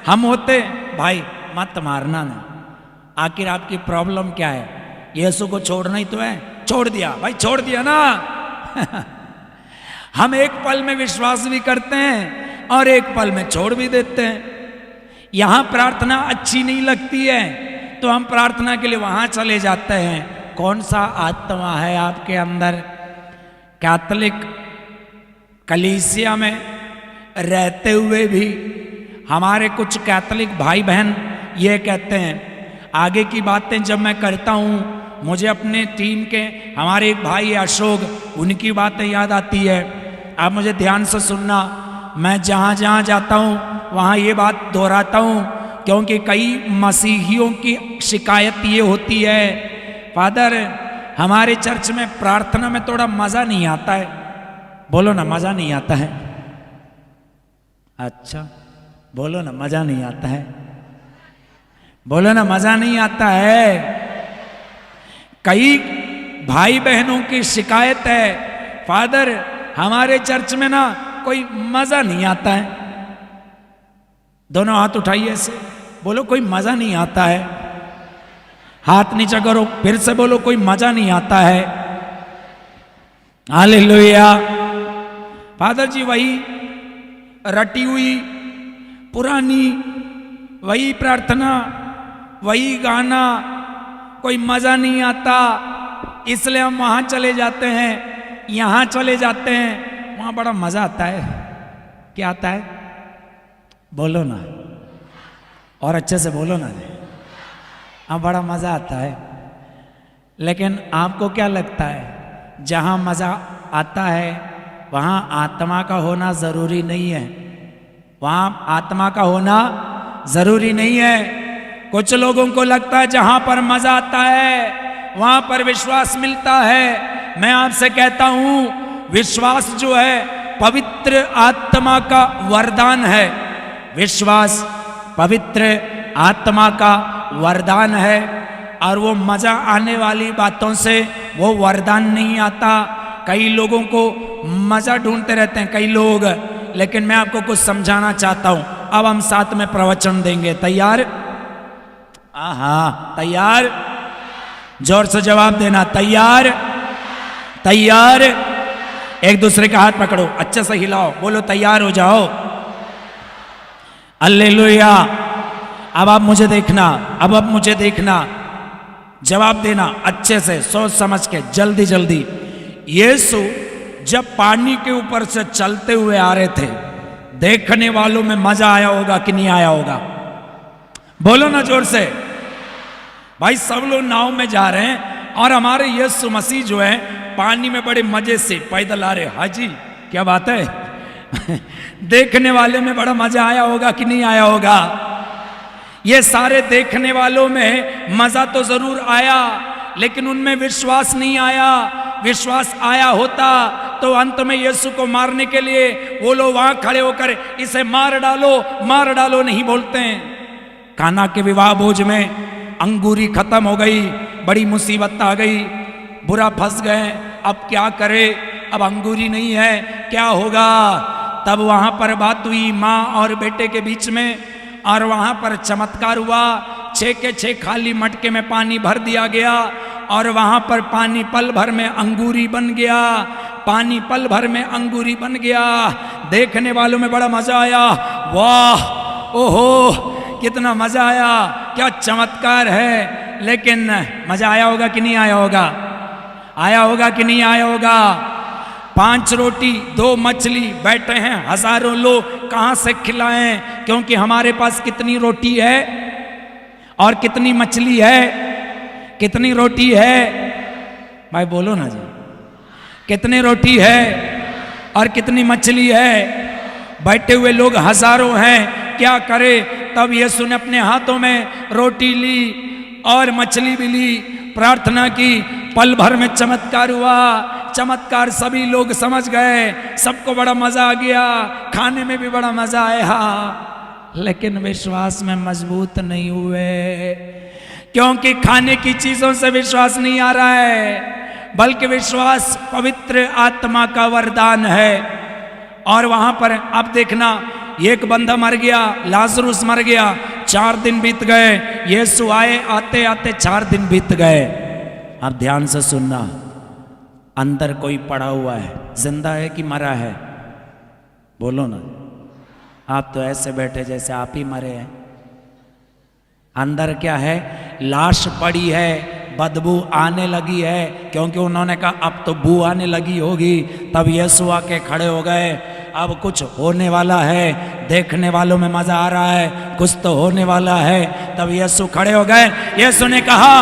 हम होते, भाई मत मारना ना, आखिर आपकी प्रॉब्लम क्या है? यीशु को छोड़ना ही तो है। छोड़ दिया भाई, छोड़ दिया ना। हम एक पल में विश्वास भी करते हैं और एक पल में छोड़ भी देते हैं। यहां प्रार्थना अच्छी नहीं लगती है तो हम प्रार्थना के लिए वहां चले जाते हैं। कौन सा आत्मा है आपके अंदर? कैथोलिक कलीसिया में रहते हुए भी हमारे कुछ कैथोलिक भाई बहन ये कहते हैं। आगे की बातें जब मैं करता हूँ, मुझे अपने टीम के हमारे एक भाई अशोक, उनकी बातें याद आती है। आप मुझे ध्यान से सुनना। मैं जहाँ जहाँ जाता हूँ वहाँ ये बात दोहराता हूँ, क्योंकि कई मसीहियों की शिकायत ये होती है फादर हमारे चर्च में प्रार्थना में थोड़ा मजा नहीं आता है। बोलो ना मजा नहीं आता है। अच्छा बोलो ना मजा नहीं आता है। बोलो ना मजा नहीं आता है। कई भाई बहनों की शिकायत है, फादर हमारे चर्च में ना कोई मजा नहीं आता है। दोनों हाथ उठाइए ऐसे, बोलो कोई मजा नहीं आता है। हाथ नीचे करो, फिर से बोलो कोई मजा नहीं आता है। हालेलुया। फादर जी वही रटी हुई पुरानी वही प्रार्थना वही गाना, कोई मजा नहीं आता, इसलिए हम वहां चले जाते हैं, यहां चले जाते हैं, वहां बड़ा मजा आता है। क्या आता है? बोलो ना और अच्छे से बोलो ना। हाँ बड़ा मजा आता है। लेकिन आपको क्या लगता है जहां मजा आता है वहां आत्मा का होना जरूरी नहीं है? वहां आत्मा का होना जरूरी नहीं है। कुछ लोगों को लगता है जहां पर मजा आता है वहां पर विश्वास मिलता है। मैं आपसे कहता हूं विश्वास जो है पवित्र आत्मा का वरदान है। विश्वास पवित्र आत्मा का वरदान है और वो मजा आने वाली बातों से वो वरदान नहीं आता। कई लोगों को मजा ढूंढते रहते हैं कई लोग, लेकिन मैं आपको कुछ समझाना चाहता हूं। अब हम साथ में प्रवचन देंगे। तैयार? हाँ तैयार? जोर से जवाब देना। तैयार? तैयार? एक दूसरे का हाथ पकड़ो, अच्छे से हिलाओ, बोलो तैयार हो जाओ। हालेलुया। अब आप मुझे देखना, अब आप मुझे देखना, जवाब देना अच्छे से, सोच समझ के, जल्दी जल्दी। यीशु जब पानी के ऊपर से चलते हुए आ रहे थे, देखने वालों में मजा आया होगा कि नहीं आया होगा? बोलो ना जोर से। भाई सब लोग नाव में जा रहे हैं और हमारे यीशु मसीह जो है पानी में बड़े मजे से पैदल आ रहे। हाजी क्या बात है। देखने वाले में बड़ा मजा आया होगा कि नहीं आया होगा? ये सारे देखने वालों में मजा तो जरूर आया, लेकिन उनमें विश्वास नहीं आया। विश्वास आया होता तो अंत में यीशु को मारने के लिए वो लोग वहां खड़े होकर इसे मार डालो नहीं बोलते हैं। काना के विवाह भोज में अंगूरी खत्म हो गई, बड़ी मुसीबत आ गई, बुरा फंस गए। अब क्या करे, अब अंगूरी नहीं है, क्या होगा? तब वहां पर बात हुई माँ और बेटे के बीच में, और वहां पर चमत्कार हुआ। 6 के 6 खाली मटके में पानी भर दिया गया और वहां पर पानी पल भर में अंगूरी बन गया। पानी पल भर में अंगूरी बन गया। देखने वालों में बड़ा मजा आया। वाह ओहो कितना मजा आया, क्या चमत्कार है। लेकिन मजा आया होगा कि नहीं आया होगा? आया होगा कि नहीं आया होगा? 5 रोटी 2 मछली, बैठे हैं हजारों लोग, कहां से खिलाएं? क्योंकि हमारे पास कितनी रोटी है और कितनी मछली है? कितनी रोटी है भाई बोलो ना जी। कितनी रोटी है और कितनी मछली है? बैठे हुए लोग हजारों हैं, क्या करे? तब यीशु ने अपने हाथों में रोटी ली और मछली भी ली, प्रार्थना की, पल भर में चमत्कार हुआ। चमत्कार सभी लोग समझ गए, सबको बड़ा मजा आ गया, खाने में भी बड़ा मजा आया। लेकिन विश्वास में मजबूत नहीं हुए, क्योंकि खाने की चीजों से विश्वास नहीं आ रहा है, बल्कि विश्वास पवित्र आत्मा का वरदान है। और वहां पर अब देखना, एक बंदा मर गया, लाजरुस मर गया, 4 दिन बीत गए, यीशु आए, आते आते 4 दिन बीत गए। अब ध्यान से सुनना, अंदर कोई पड़ा हुआ है, जिंदा है कि मरा है? बोलो ना। आप तो ऐसे बैठे जैसे आप ही मरे हैं। अंदर क्या है? लाश पड़ी है, बदबू आने लगी है, क्योंकि उन्होंने कहा अब तो बू आने लगी होगी। तब यीशु आके खड़े हो गए, अब कुछ होने वाला है, देखने वालों में मजा आ रहा है, कुछ तो होने वाला है। तब यीशु खड़े हो गए, यीशु ने कहा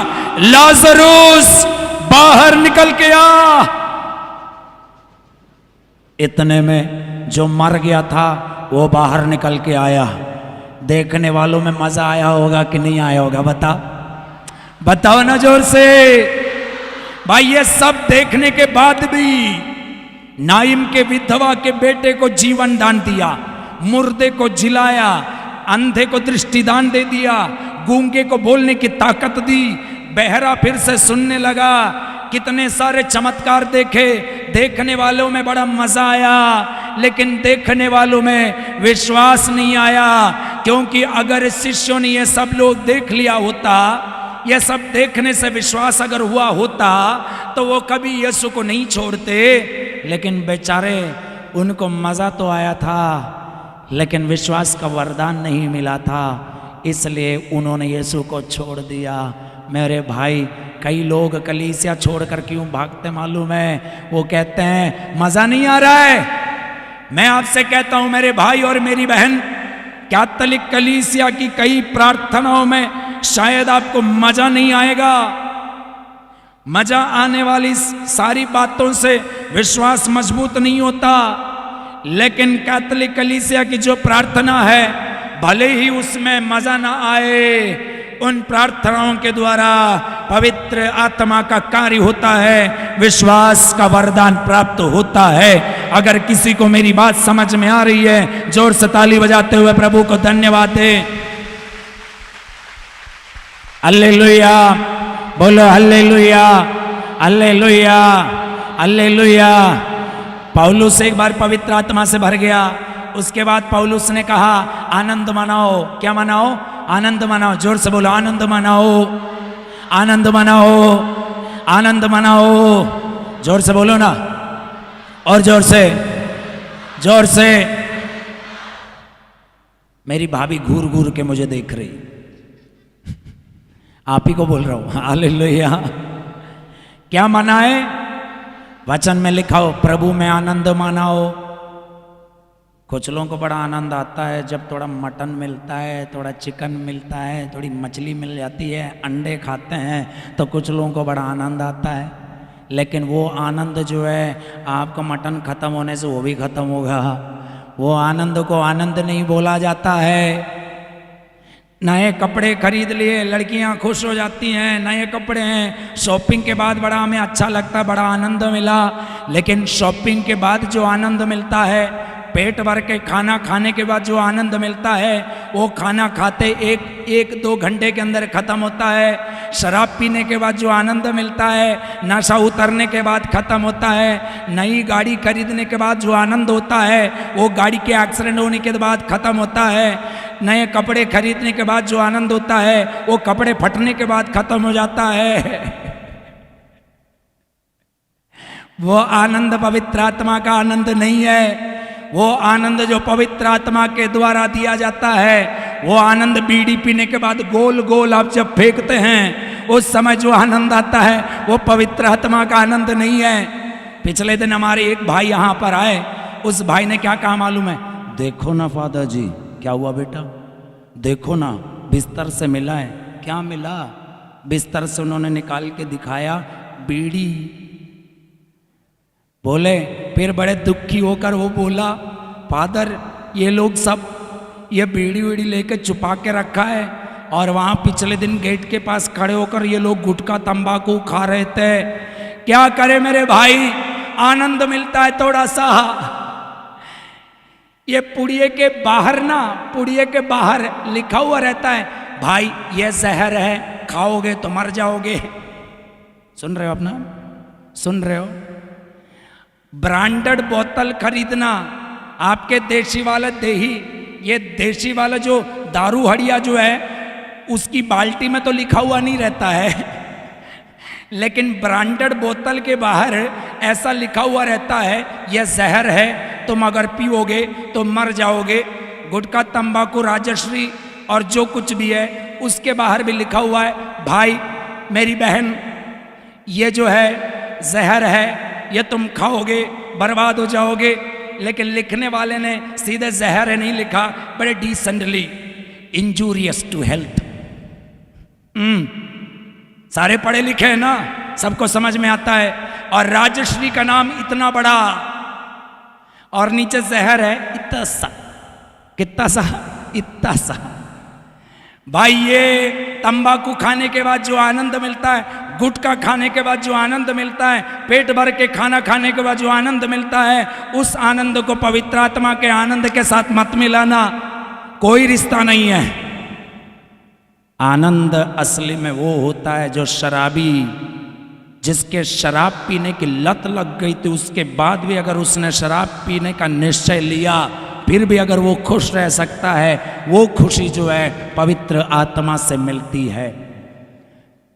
लाजरुस बाहर निकल के आ। इतने में जो मर गया था वो बाहर निकल के आया। देखने वालों में मजा आया होगा कि नहीं आया होगा? बताओ ना जोर से। भाई ये सब देखने के बाद भी नाइम के विधवा के बेटे को जीवन दान दिया, मुर्दे को जिलाया, अंधे को दृष्टिदान दे दिया, गूंगे को बोलने की ताकत दी, बहरा फिर से सुनने लगा। कितने सारे चमत्कार देखे, देखने वालों में बड़ा मजा आया, लेकिन देखने वालों में विश्वास नहीं आया। क्योंकि अगर शिष्यों ने ये सब लोग देख लिया होता, यह सब देखने से विश्वास अगर हुआ होता, तो वो कभी यीशु को नहीं छोड़ते। लेकिन बेचारे, उनको मजा तो आया था, लेकिन विश्वास का वरदान नहीं मिला था, इसलिए उन्होंने यीशु को छोड़ दिया। मेरे भाई, कई लोग कलीसिया छोड़कर क्यों भागते मालूम है? वो कहते हैं मजा नहीं आ रहा है। मैं आपसे कहता हूं मेरे भाई और मेरी बहन, कैथोलिक कलीसिया की कई प्रार्थनाओं में शायद आपको मजा नहीं आएगा। मजा आने वाली सारी बातों से विश्वास मजबूत नहीं होता, लेकिन कैथोलिक कलीसिया की जो प्रार्थना है, भले ही उसमें मजा ना आए, उन प्रार्थनाओं के द्वारा पवित्र आत्मा का कार्य होता है, विश्वास का वरदान प्राप्त होता है। अगर किसी को मेरी बात समझ में आ रही है, जोर से ताली बजाते हुए प्रभु को धन्यवाद दे। हालेलुया, बोलो हालेलुया, हालेलुया, हालेलुया। पौलुस एक बार पवित्र आत्मा से भर गया। उसके बाद पौलुस ने कहा आनंद मनाओ। क्या मनाओ? आनंद मनाओ। जोर से बोलो आनंद मनाओ, आनंद मनाओ, आनंद मनाओ। जोर से बोलो ना, और जोर से, जोर से। मेरी भाभी घूर घूर के मुझे देख रही, आप ही को बोल रहा हूं। हालेलुया। क्या मनाए? वचन में लिखा हो प्रभु में आनंद मनाओ। कुछ लोगों को बड़ा आनंद आता है जब थोड़ा मटन मिलता है, थोड़ा चिकन मिलता है, थोड़ी मछली मिल जाती है, अंडे खाते हैं, तो कुछ लोगों को बड़ा आनंद आता है। लेकिन वो आनंद जो है, आपका मटन खत्म होने से वो भी खत्म होगा। वो आनंद को आनंद नहीं बोला जाता है। नए कपड़े खरीद लिए, लड़कियां खुश हो जाती हैं, नए कपड़े हैं, शॉपिंग के बाद बड़ा हमें अच्छा लगता है, बड़ा आनंद मिला। लेकिन शॉपिंग के बाद जो आनंद मिलता है, पेट भर के खाना खाने के बाद जो आनंद मिलता है, वो खाना खाते एक दो घंटे के अंदर खत्म होता है। शराब पीने के बाद जो आनंद मिलता है, नशा उतरने के बाद खत्म होता है। नई गाड़ी खरीदने के बाद जो आनंद होता है, वो गाड़ी के एक्सीडेंट होने के बाद खत्म होता है। नए कपड़े खरीदने के बाद जो आनंद होता है, वो कपड़े फटने के बाद खत्म हो जाता है। वो आनंद पवित्र आत्मा का आनंद नहीं है। वो आनंद जो पवित्र आत्मा के द्वारा दिया जाता है, वो आनंद बीड़ी पीने के बाद गोल गोल आप जब फेंकते हैं, उस समय जो आनंद आता है, वो पवित्र आत्मा का आनंद नहीं है। पिछले दिन हमारे एक भाई यहाँ पर आए। उस भाई ने क्या कहा मालूम है? देखो ना फादर जी। क्या हुआ बेटा? देखो ना, बिस्तर से मिला है। क्या मिला? बिस्तर से उन्होंने निकाल के दिखाया, बीड़ी। बोले, फिर बड़े दुखी होकर वो बोला, फादर ये लोग सब ये बीड़ी वीड़ी लेके छुपा के रखा है, और वहाँ पिछले दिन गेट के पास खड़े होकर ये लोग गुटखा तंबाकू खा रहे थे। क्या करे मेरे भाई, आनंद मिलता है थोड़ा सा। ये पुड़िये के बाहर ना, पुड़िये के बाहर लिखा हुआ रहता है, भाई ये जहर है, खाओगे तो मर जाओगे। सुन रहे हो अपना? सुन रहे हो? ब्रांडेड बोतल खरीदना, आपके देशी वाला देही, ये देशी वाला जो दारू हड़िया जो है, उसकी बाल्टी में तो लिखा हुआ नहीं रहता है, लेकिन ब्रांडेड बोतल के बाहर ऐसा लिखा हुआ रहता है, यह जहर है, तुम अगर पीओगे तो मर जाओगे। गुटखा तंबाकू राजश्री और जो कुछ भी है, उसके बाहर भी लिखा हुआ है, भाई मेरी बहन ये जो है जहर है, ये तुम खाओगे बर्बाद हो जाओगे। लेकिन लिखने वाले ने सीधे जहर है नहीं लिखा, बड़े डिसेंटली, इंजूरियस टू हेल्थ। सारे पढ़े लिखे हैं ना, सबको समझ में आता है। और राजश्री का नाम इतना बड़ा, और नीचे जहर है इतना सा। कितना सा? इतना सा। भाई ये तंबाकू खाने के बाद जो आनंद मिलता है, गुटखा खाने के बाद जो आनंद मिलता है, पेट भर के खाना खाने के बाद जो आनंद मिलता है, उस आनंद को पवित्र आत्मा के आनंद के साथ मत मिलाना, कोई रिश्ता नहीं है। आनंद असली में वो होता है जो शराबी, जिसके शराब पीने की लत लग गई थी, उसके बाद भी अगर उसने शराब पीने का निश्चय लिया, फिर भी अगर वो खुश रह सकता है, वो खुशी जो है पवित्र आत्मा से मिलती है।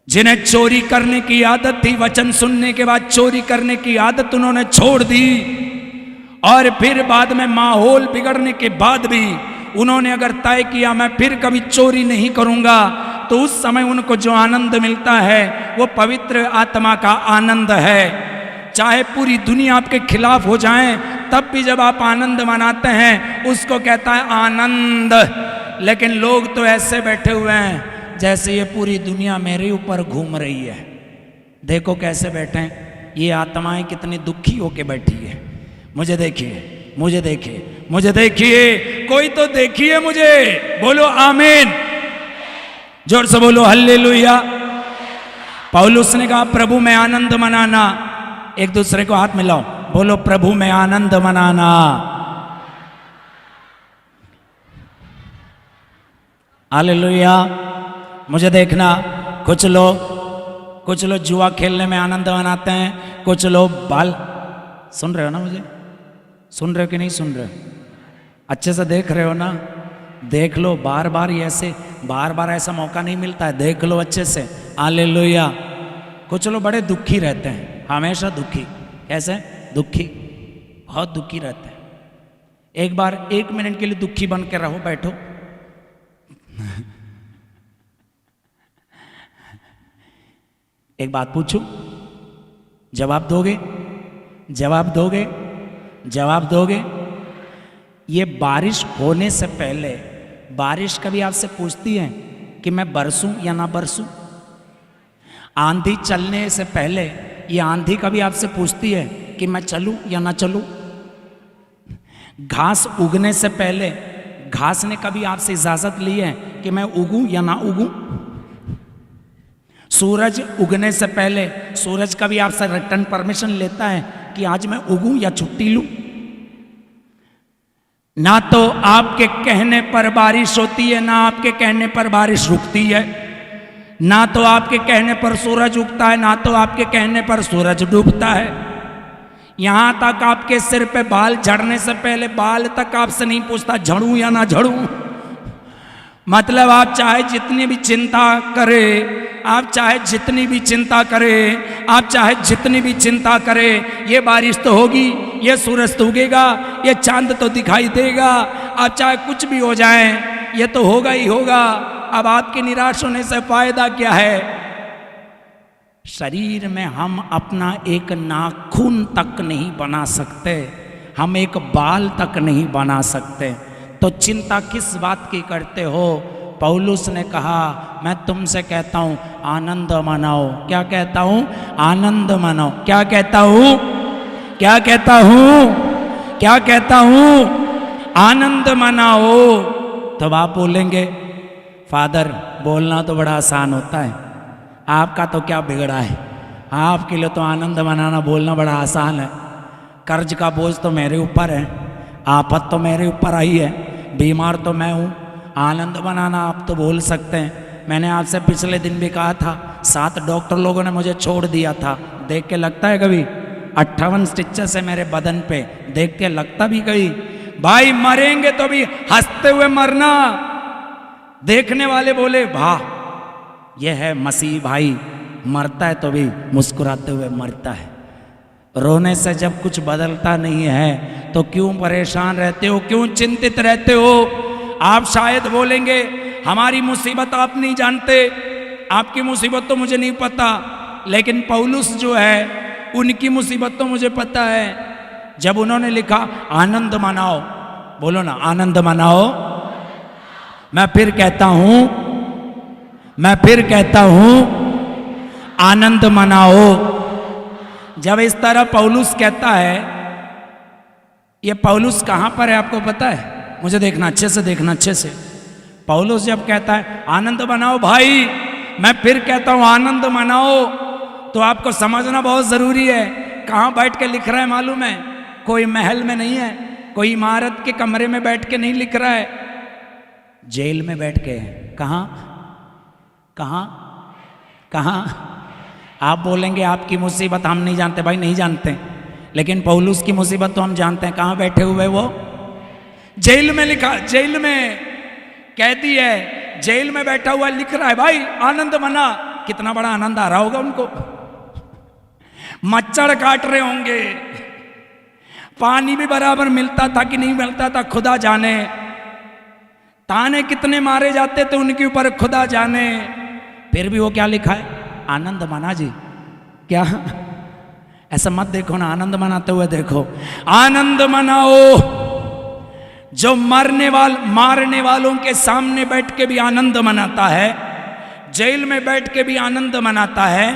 जिन्हें चोरी करने की आदत थी, वचन सुनने के बाद चोरी करने की आदत उन्होंने छोड़ दी, और फिर बाद में माहौल बिगड़ने के बाद भी उन्होंने अगर तय किया मैं फिर कभी चोरी नहीं करूंगा, तो उस समय उनको जो आनंद मिलता है वो पवित्र आत्मा का आनंद है। चाहे पूरी दुनिया आपके खिलाफ हो जाए, तब भी जब आप आनंद मनाते हैं उसको कहता है आनंद। लेकिन लोग तो ऐसे बैठे हुए हैं जैसे ये पूरी दुनिया मेरे ऊपर घूम रही है। देखो कैसे बैठे हैं, ये आत्माएं कितनी दुखी होके बैठी है। मुझे देखिए, मुझे देखिए, मुझे देखिए, कोई तो देखिए मुझे, बोलो आमीन, जोर से बोलो हल्लेलुया। पौलुस ने कहा प्रभु में आनंद मनाना। एक दूसरे को हाथ मिलाओ, बोलो प्रभु में आनंद मनाना। हालेलुया। मुझे देखना, कुछ लोग जुआ खेलने में आनंद मनाते हैं, कुछ लोग बाल, सुन रहे हो ना, मुझे सुन रहे हो कि नहीं सुन रहे हो? अच्छे से देख रहे हो ना? देख लो, बार बार ऐसा मौका नहीं मिलता है, देख लो अच्छे से। हालेलुया। कुछ लोग बड़े दुखी रहते हैं, हमेशा दुखी। कैसे दुखी? बहुत दुखी रहते हैं। एक बार 1 मिनट के लिए दुखी बन के रहो, बैठो। एक बात पूछूं, जवाब दोगे? जवाब दोगे? जवाब दोगे? ये बारिश होने से पहले बारिश कभी आपसे पूछती है कि मैं बरसूं या ना बरसूं? आंधी चलने से पहले ये आंधी कभी आपसे पूछती है कि मैं चलूं या ना चलूं? घास उगने से पहले घास ने कभी आपसे इजाजत ली है कि मैं उगूं या ना उगूं? सूरज उगने से पहले सूरज कभी आपसे रिटर्न परमिशन लेता है कि आज मैं उगूं या छुट्टी लूं? ना तो आपके कहने पर बारिश होती है, ना आपके कहने पर बारिश रुकती है। ना तो आपके कहने पर सूरज उगता है, ना तो आपके कहने पर सूरज डूबता है। यहां तक आपके सिर पे बाल झड़ने से पहले बाल तक आपसे नहीं पूछता झड़ूं या ना झड़ूं। मतलब आप चाहे जितनी भी चिंता करें, आप चाहे जितनी भी चिंता करें, आप चाहे जितनी भी चिंता करें, ये बारिश तो होगी, ये सूरज तो उगेगा, ये चांद तो दिखाई देगा। आप चाहे कुछ भी हो जाए, ये तो होगा ही होगा। अब आपके निराश होने से फायदा क्या है? शरीर में हम अपना एक नाखून तक नहीं बना सकते, हम एक बाल तक नहीं बना सकते, तो चिंता किस बात की करते हो? पौलुस ने कहा मैं तुमसे कहता हूं आनंद मनाओ। क्या कहता हूं? आनंद मनाओ। क्या कहता हूं? क्या कहता हूं? क्या कहता हूं? आनंद मनाओ। तब आप बोलेंगे फादर बोलना तो बड़ा आसान होता है, आपका तो क्या बिगड़ा है? आपके लिए तो आनंद मनाना बोलना बड़ा आसान है। कर्ज का बोझ तो मेरे ऊपर है, आफत तो मेरे ऊपर आई है, बीमार तो मैं हूँ। आनंद मनाना आप तो बोल सकते हैं। मैंने आपसे पिछले दिन भी कहा था 7 डॉक्टर लोगों ने मुझे छोड़ दिया था। देख के लगता है कभी 58 स्टिचेस है मेरे बदन पे, देख के लगता भी कभी? भाई मरेंगे तो भी हंसते हुए मरना। देखने वाले बोले वाह यह है मसीह भाई, मरता है तो भी मुस्कुराते हुए मरता है। रोने से जब कुछ बदलता नहीं है तो क्यों परेशान रहते हो, क्यों चिंतित रहते हो? आप शायद बोलेंगे हमारी मुसीबत आप नहीं जानते, आपकी मुसीबत तो मुझे नहीं पता, लेकिन पौलुस जो है उनकी मुसीबत तो मुझे पता है। जब उन्होंने लिखा आनंद मनाओ, बोलो ना आनंद मनाओ। मैं फिर कहता हूं आनंद मनाओ। जब इस तरह पौलुस कहता है, ये पौलुस कहां पर है आपको पता है? मुझे देखना, अच्छे से देखना, अच्छे से। पौलुस जब कहता है आनंद मनाओ भाई, मैं फिर कहता हूं आनंद मनाओ, तो आपको समझना बहुत जरूरी है। कहाँ बैठ के लिख रहा है मालूम है? कोई महल में नहीं है, कोई इमारत के कमरे में बैठ के नहीं लिख रहा है, जेल में बैठ के है। कहाँ कहाँ कहाँ? आप बोलेंगे आपकी मुसीबत हम नहीं जानते, भाई नहीं जानते, लेकिन पौलुस की मुसीबत तो हम जानते हैं। कहाँ बैठे हुए वो? जेल में लिखा, जेल में कैदी है, जेल में बैठा हुआ लिख रहा है भाई आनंद मना। कितना बड़ा आनंद आ रहा होगा उनको। मच्छर काट रहे होंगे, पानी भी बराबर मिलता था कि नहीं मिलता था खुदा जाने, ताने कितने मारे जाते थे उनके ऊपर खुदा जाने, फिर भी वो क्या लिखा है? आनंद मना जी। क्या ऐसा मत देखो ना, आनंद मनाते हुए देखो। आनंद मनाओ। जो मारने वालों के सामने बैठ के भी आनंद मनाता है, जेल में बैठ के भी आनंद मनाता है,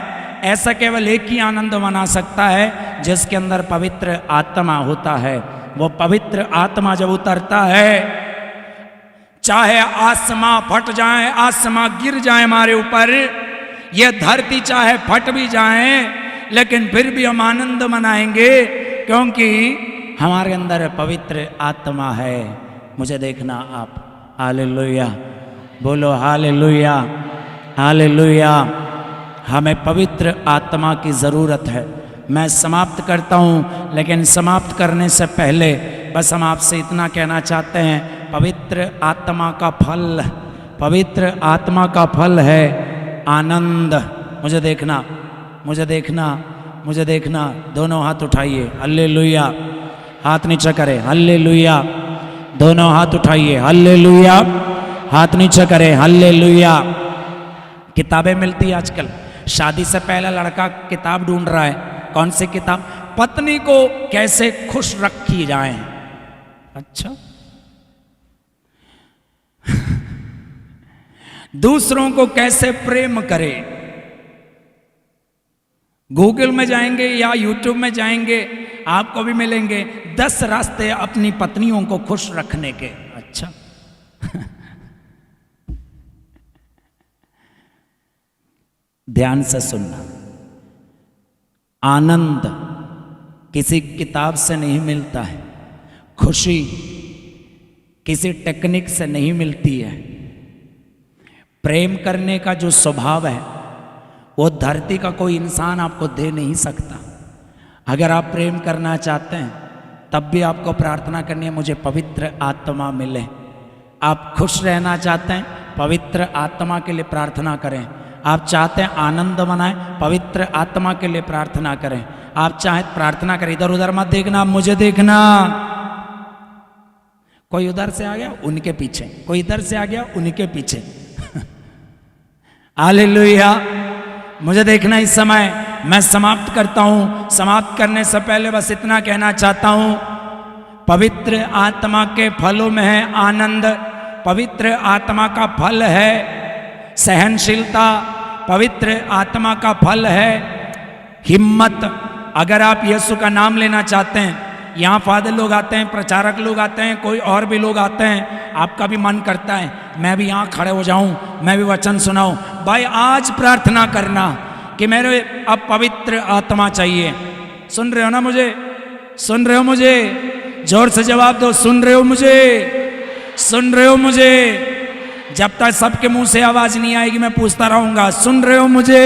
ऐसा केवल एक ही आनंद मना सकता है जिसके अंदर पवित्र आत्मा होता है। वो पवित्र आत्मा जब उतरता है, चाहे आसमां फट जाए, आसमां गिर जाए हमारे ऊपर, यह धरती चाहे फट भी जाए, लेकिन फिर भी हम आनंद मनाएंगे क्योंकि हमारे अंदर पवित्र आत्मा है। मुझे देखना आप। हालेलुया, बोलो हालेलुया, हालेलुया। हमें पवित्र आत्मा की ज़रूरत है। मैं समाप्त करता हूँ, लेकिन समाप्त करने से पहले बस हम आपसे इतना कहना चाहते हैं, पवित्र आत्मा का फल, पवित्र आत्मा का फल है आनंद। मुझे देखना, मुझे देखना, मुझे देखना। दोनों हाथ उठाइए, हल्लेलुया। हाथ नीचे करे, हल्लेलुया। दोनों हाथ उठाइए, हल्लेलुया। हाथ नीचे करे, हल्लेलुया। किताबें मिलती है आजकल, शादी से पहले लड़का किताब ढूंढ रहा है। कौन सी किताब? पत्नी को कैसे खुश रखी जाए। अच्छा दूसरों को कैसे प्रेम करे। गूगल में जाएंगे या यूट्यूब में जाएंगे, आपको भी मिलेंगे 10 रास्ते अपनी पत्नियों को खुश रखने के। अच्छा ध्यान से सुनना। आनंद किसी किताब से नहीं मिलता है, खुशी किसी टेक्निक से नहीं मिलती है। प्रेम करने का जो स्वभाव है वो धरती का कोई इंसान आपको दे नहीं सकता। अगर आप प्रेम करना चाहते हैं तब भी आपको प्रार्थना करनी है, मुझे पवित्र आत्मा मिले। आप खुश रहना चाहते हैं, पवित्र आत्मा के लिए प्रार्थना करें। आप चाहते हैं आनंद मनाएं, पवित्र आत्मा के लिए प्रार्थना करें। आप चाहे प्रार्थना करें, इधर उधर मत देखना, मुझे देखना। कोई उधर से आ गया उनके पीछे, कोई इधर से आ गया उनके पीछे। हालेलुया। मुझे देखना इस समय। मैं समाप्त करता हूं। समाप्त करने से पहले बस इतना कहना चाहता हूं, पवित्र आत्मा के फलों में है आनंद। पवित्र आत्मा का फल है सहनशीलता। पवित्र आत्मा का फल है हिम्मत। अगर आप यीशु का नाम लेना चाहते हैं, यहाँ फादर लोग आते हैं, प्रचारक लोग आते हैं, कोई और भी लोग आते हैं, आपका भी मन करता है मैं भी यहाँ खड़े हो जाऊं, मैं भी वचन सुनाऊं। भाई आज प्रार्थना करना कि मेरे अब पवित्र आत्मा चाहिए। सुन रहे हो ना मुझे? सुन रहे हो मुझे? जोर से जवाब दो, सुन रहे हो मुझे? सुन रहे हो मुझे? जब तक सबके मुंह से आवाज नहीं आएगी मैं पूछता रहूंगा, सुन रहे हो मुझे?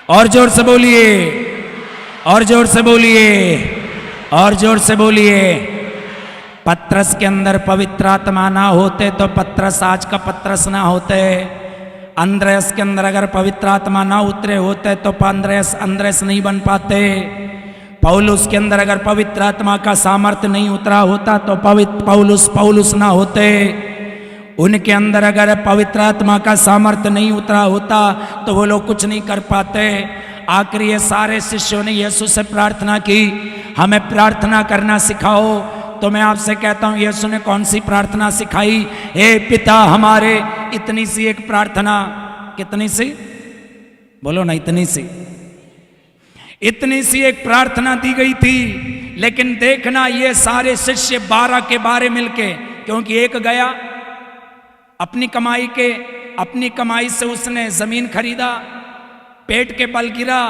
और जोर से बोलिए, और जोर से बोलिए, और जोर से बोलिए। पत्रस के अंदर पवित्र आत्मा ना होते तो पत्रस आज का पत्रस ना होते। अंद्रयस के अंदर अगर पवित्र आत्मा ना उतरे होते तो अंद्रयस नहीं बन पाते। पौलुस के अंदर अगर पवित्र आत्मा का सामर्थ्य नहीं उतरा होता तो पौलुस ना होते। उनके अंदर अगर पवित्र आत्मा का सामर्थ्य नहीं उतरा होता तो वो लोग कुछ नहीं कर पाते। आखिर ये सारे शिष्यों ने यीशु से प्रार्थना की, हमें प्रार्थना करना सिखाओ। तो मैं आपसे कहता हूं यीशु ने कौन सी प्रार्थना सिखाई? हे पिता हमारे, इतनी सी एक प्रार्थना। कितनी सी? बोलो ना, इतनी सी। इतनी सी एक प्रार्थना दी गई थी। लेकिन देखना ये सारे शिष्य 12 के 12 मिलके, क्योंकि एक गया अपनी कमाई से उसने जमीन खरीदा, पेट के बल गिरा,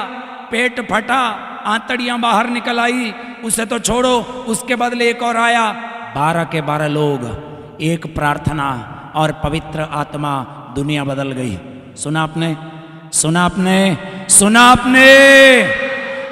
पेट फटा, आंतड़ियां बाहर निकल आई, उसे तो छोड़ो, उसके बदले एक और आया। 12 के 12 लोग, एक प्रार्थना और पवित्र आत्मा, दुनिया बदल गई। सुना आपने, सुना आपने, सुना आपने।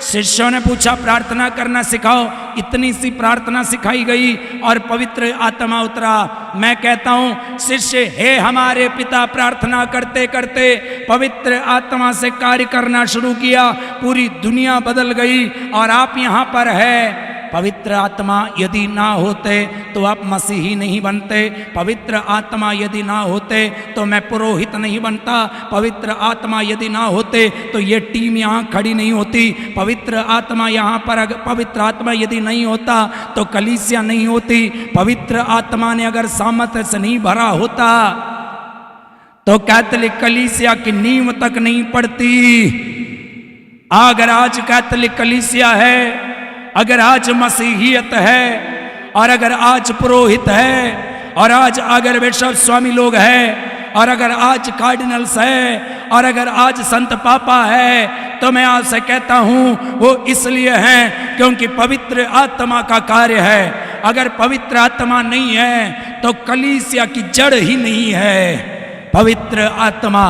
शिष्यों ने पूछा प्रार्थना करना सिखाओ, इतनी सी प्रार्थना सिखाई गई और पवित्र आत्मा उतरा। मैं कहता हूं शिष्य, हे हमारे पिता, प्रार्थना करते करते पवित्र आत्मा से कार्य करना शुरू किया, पूरी दुनिया बदल गई और आप यहां पर है। पवित्र आत्मा यदि ना होते तो आप मसीही नहीं बनते। पवित्र आत्मा यदि ना होते तो मैं पुरोहित नहीं बनता। पवित्र आत्मा यदि ना होते तो ये टीम यहाँ खड़ी नहीं होती। पवित्र आत्मा यहाँ पर, पवित्र आत्मा यदि नहीं होता तो कलीसिया नहीं होती। पवित्र आत्मा ने अगर सामर्थ्य से नहीं भरा होता तो कैथोलिक कलीसिया की नींव तक नहीं पड़ती। अगर आज कैथोलिक कलीसिया है, अगर आज मसीहियत है, और अगर आज पुरोहित है, और आज अगर बिशप स्वामी लोग हैं, और अगर आज कार्डिनल्स है, और अगर आज संत पापा है, तो मैं आपसे कहता हूं वो इसलिए हैं क्योंकि पवित्र आत्मा का कार्य है। अगर पवित्र आत्मा नहीं है तो कलीसिया की जड़ ही नहीं है। पवित्र आत्मा,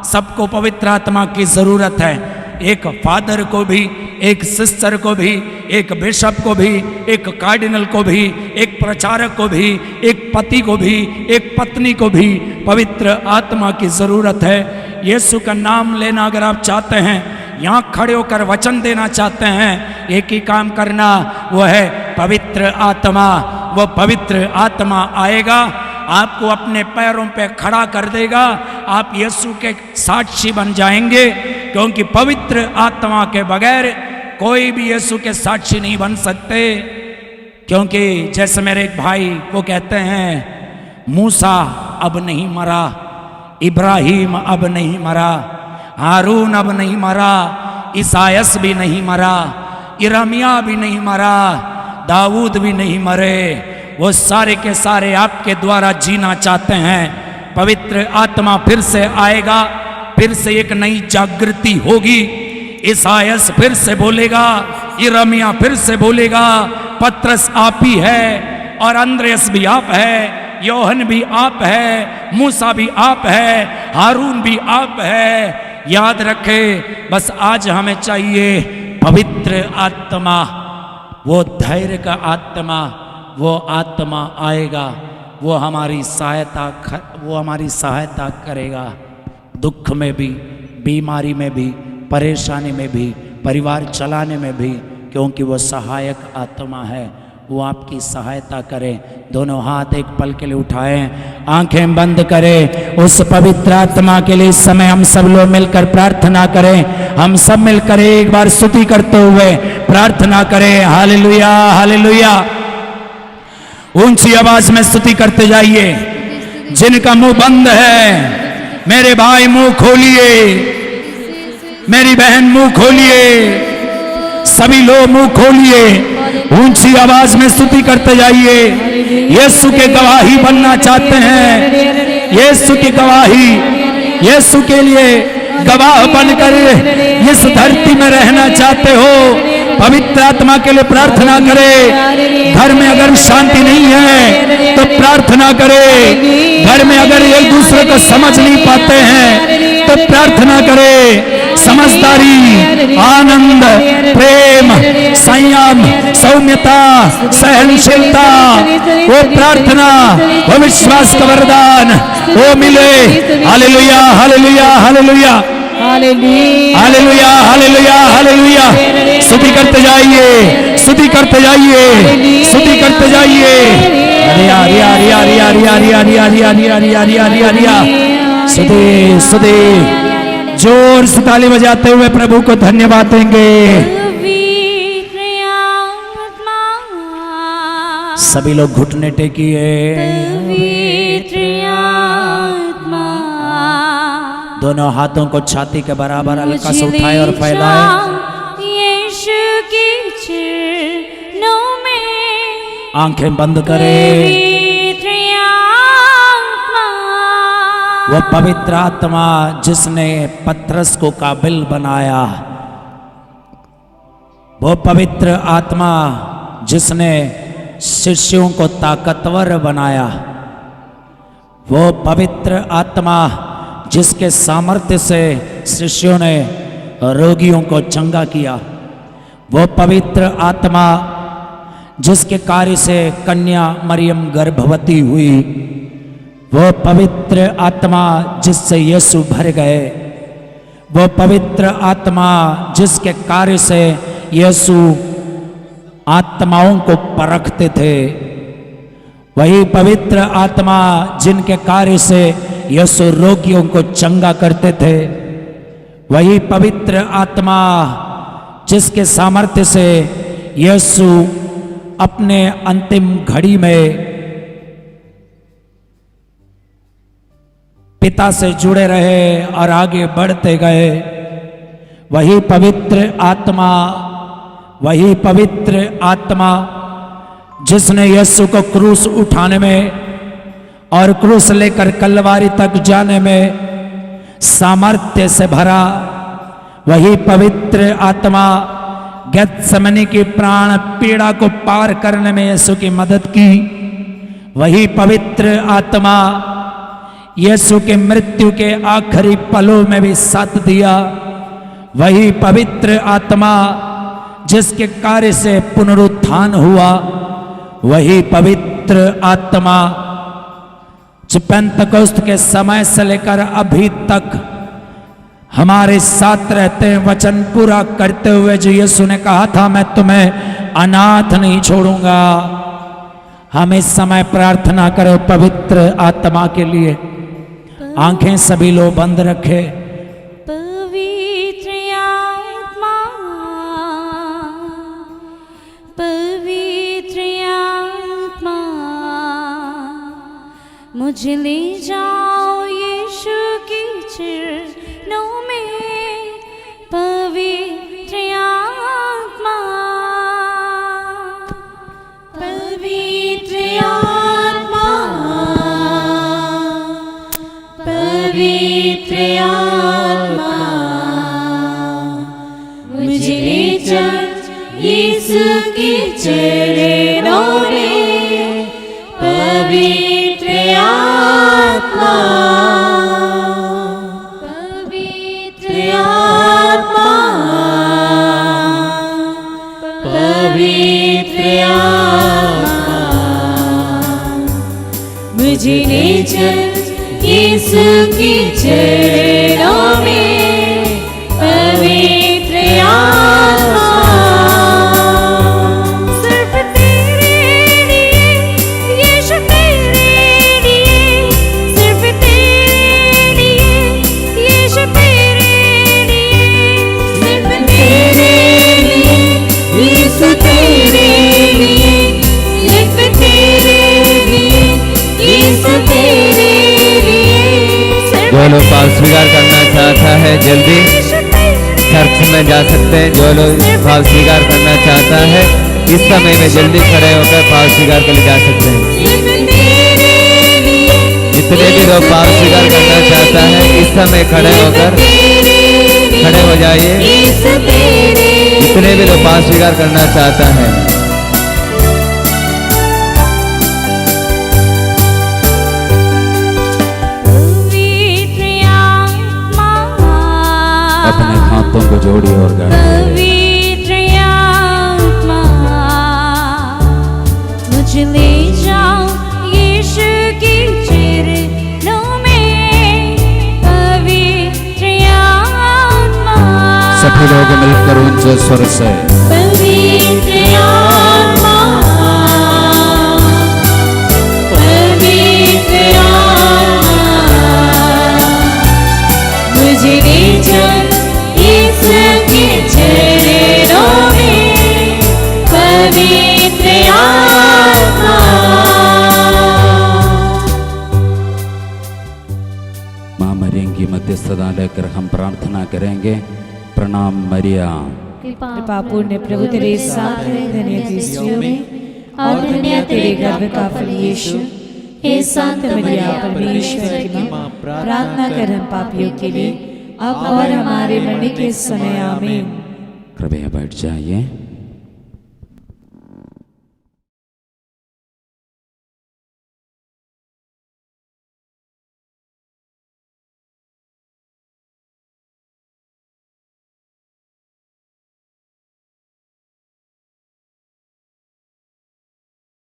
सबको पवित्र आत्मा की जरूरत है। एक फादर को भी, एक सिस्टर को भी, एक बिशप को भी, एक कार्डिनल को भी, एक प्रचारक को भी, एक पति को भी, एक पत्नी को भी पवित्र आत्मा की जरूरत है। यीशु का नाम लेना अगर आप चाहते हैं, यहाँ खड़े होकर वचन देना चाहते हैं, एक ही काम करना, वो है पवित्र आत्मा। वो पवित्र आत्मा आएगा, आपको अपने पैरों पे खड़ा कर देगा, आप यीशु के साक्षी बन जाएंगे। क्योंकि पवित्र आत्मा के बगैर कोई भी यीशु के साक्षी नहीं बन सकते। क्योंकि जैसे मेरे एक भाई वो कहते हैं, मूसा अब नहीं मरा, इब्राहिम अब नहीं मरा, हारून अब नहीं मरा, ईसायास भी नहीं मरा, यिर्मयाह भी नहीं मरा, दाऊद भी नहीं मरे। वो सारे के सारे आपके द्वारा जीना चाहते हैं। पवित्र आत्मा फिर से आएगा, फिर से एक नई जागृति होगी। ईसायास फिर से बोलेगा, यिर्मयाह फिर से बोलेगा, पतरस आप ही है, और अंद्रयास भी आप है, योहन भी आप है, मूसा भी आप है, हारून भी आप है। याद रखे, बस आज हमें चाहिए पवित्र आत्मा, वो धैर्य का आत्मा। वो आत्मा आएगा, वो हमारी सहायता करेगा, दुख में भी, बीमारी में भी, परेशानी में भी, परिवार चलाने में भी, क्योंकि वो सहायक आत्मा है। वो आपकी सहायता करे। दोनों हाथ एक पल के लिए उठाएं, आंखें बंद करें। उस पवित्र आत्मा के लिए इस समय हम सब लोग मिलकर प्रार्थना करें। हम सब मिलकर एक बार स्तुति करते हुए प्रार्थना करें। Hallelujah, hallelujah. ऊंची आवाज में स्तुति करते जाइए। जिनका मुंह बंद है, मेरे भाई मुंह खोलिए, मेरी बहन मुंह खोलिए, सभी लोग मुंह खोलिए, ऊंची आवाज में स्तुति करते जाइए। यीशु के गवाही बनना चाहते हैं, यीशु की गवाही, यीशु के लिए गवाह बनकर इस धरती में रहना चाहते हो, पवित्र आत्मा के लिए प्रार्थना करें। घर में अगर शांति नहीं है तो प्रार्थना करें। घर में अगर एक दूसरे को समझ नहीं पाते हैं तो प्रार्थना करें। समझदारी, आनंद, प्रेम, संयम, सौम्यता, सहनशीलता, वो प्रार्थना, वो विश्वास का वरदान वो मिले। Hallelujah, hallelujah, hallelujah, hallelujah, hallelujah, hallelujah. स्तुति करते जाइए, स्तुति करते जाइए, स्तुति करते जाइए। रिया रिया रिया रिया रिया रिया रिया रिया रिया रिया रिया रिया रिया। स्तुति, स्तुति। जोर से ताली बजाते हुए प्रभु को धन्यवाद देंगे। सभी लोग घुटने टेकिए, दोनों हाथों को छाती के बराबर हल्का से उठाए और फैलाए। यीशु के चरणों में, आंखें बंद करें। वो पवित्र आत्मा जिसने पतरस को काबिल बनाया, वो पवित्र आत्मा जिसने शिष्यों को ताकतवर बनाया, वो पवित्र आत्मा जिसके सामर्थ्य से शिष्यों ने रोगियों को चंगा किया, वो पवित्र आत्मा जिसके कार्य से कन्या मरियम गर्भवती हुई, वो पवित्र आत्मा जिससे यीशु भर गए, वो पवित्र आत्मा जिसके कार्य से यीशु आत्माओं को परखते थे, वही पवित्र आत्मा जिनके कार्य से यीशु रोगियों को चंगा करते थे, वही पवित्र आत्मा जिसके सामर्थ्य से यीशु अपने अंतिम घड़ी में पिता से जुड़े रहे और आगे बढ़ते गए, वही पवित्र आत्मा जिसने यीशु को क्रूस उठाने में और क्रूस लेकर कलवारी तक जाने में सामर्थ्य से भरा, वही पवित्र आत्मा गेत्सेमनी की प्राण पीड़ा को पार करने में यीशु की मदद की, वही पवित्र आत्मा यीशु के मृत्यु के आखिरी पलों में भी साथ दिया, वही पवित्र आत्मा जिसके कार्य से पुनरुत्थान हुआ, वही पवित्र आत्मा जो पेंतकोस्त के समय से लेकर अभी तक हमारे साथ रहते हैं, वचन पूरा करते हुए जो यीशु ने कहा था मैं तुम्हें अनाथ नहीं छोड़ूंगा। हम इस समय प्रार्थना करो पवित्र आत्मा के लिए। आंखें सभी लोग बंद रखे। पवित्र आत्मा, पवित्र आत्मा, मुझे ले जाओ यीशु की चरणों में। पवित्र आत्मा, पवित्र आत्मा, पवित्र आत्मा, मुझे ले चल यीशु की चरणों में। पवित्र आत्मा, पवित्र आत्मा, पवित्र आत्मा, मुझे ले चल यीशु की चरणों में। पवित्र आत्मा, सिर्फ तेरे लिए यीशु, तेरे लिए, सिर्फ तेरे लिए यीशु, तेरे लिए, सिर्फ तेरे लिए यीशु, तेरे लिए, सिर्फ तेरे लिए यीशु, तेरे लिए। जो लोग पाप स्वीकार करना चाहता है जल्दी चर्च में जा सकते हैं। जो लोग पाप स्वीकार करना चाहता है इस समय में जल्दी खड़े होकर पाप स्वीकार कर ले जा सकते हैं। जितने भी लोग पाप स्वीकार करना चाहता है इस समय खड़े होकर खड़े हो जाइए। जितने भी लोग पाप स्वीकार करना चाहता है अपने हाथों को जोड़िए और गाइए। पवित्र आत्मा, मुझे ले जाओ यीशु की चरणों में। पवित्र आत्मा, सभी लोग मिलकर ऊंचे स्वर से पवित्र आत्मा, पवित्र आत्मा, मुझे ले जाओ यीशु के चरणों में। पवित्र आत्मा। मां मरियम की मध्यस्थता लेकर हम प्रार्थना करेंगे। प्रणाम मरिया, कृपा पूर्ण प्रभु तेरे साथ है, धन्य तू स्त्रियों में और धन्य तेरे गर्भ का फल यीशु। हे संत मरिया परमेश्वर की माँ, प्रार्थना कर हम पापियों के लिए अब और हमारे मरने के समय आमीन। कृपया बैठ जाइए।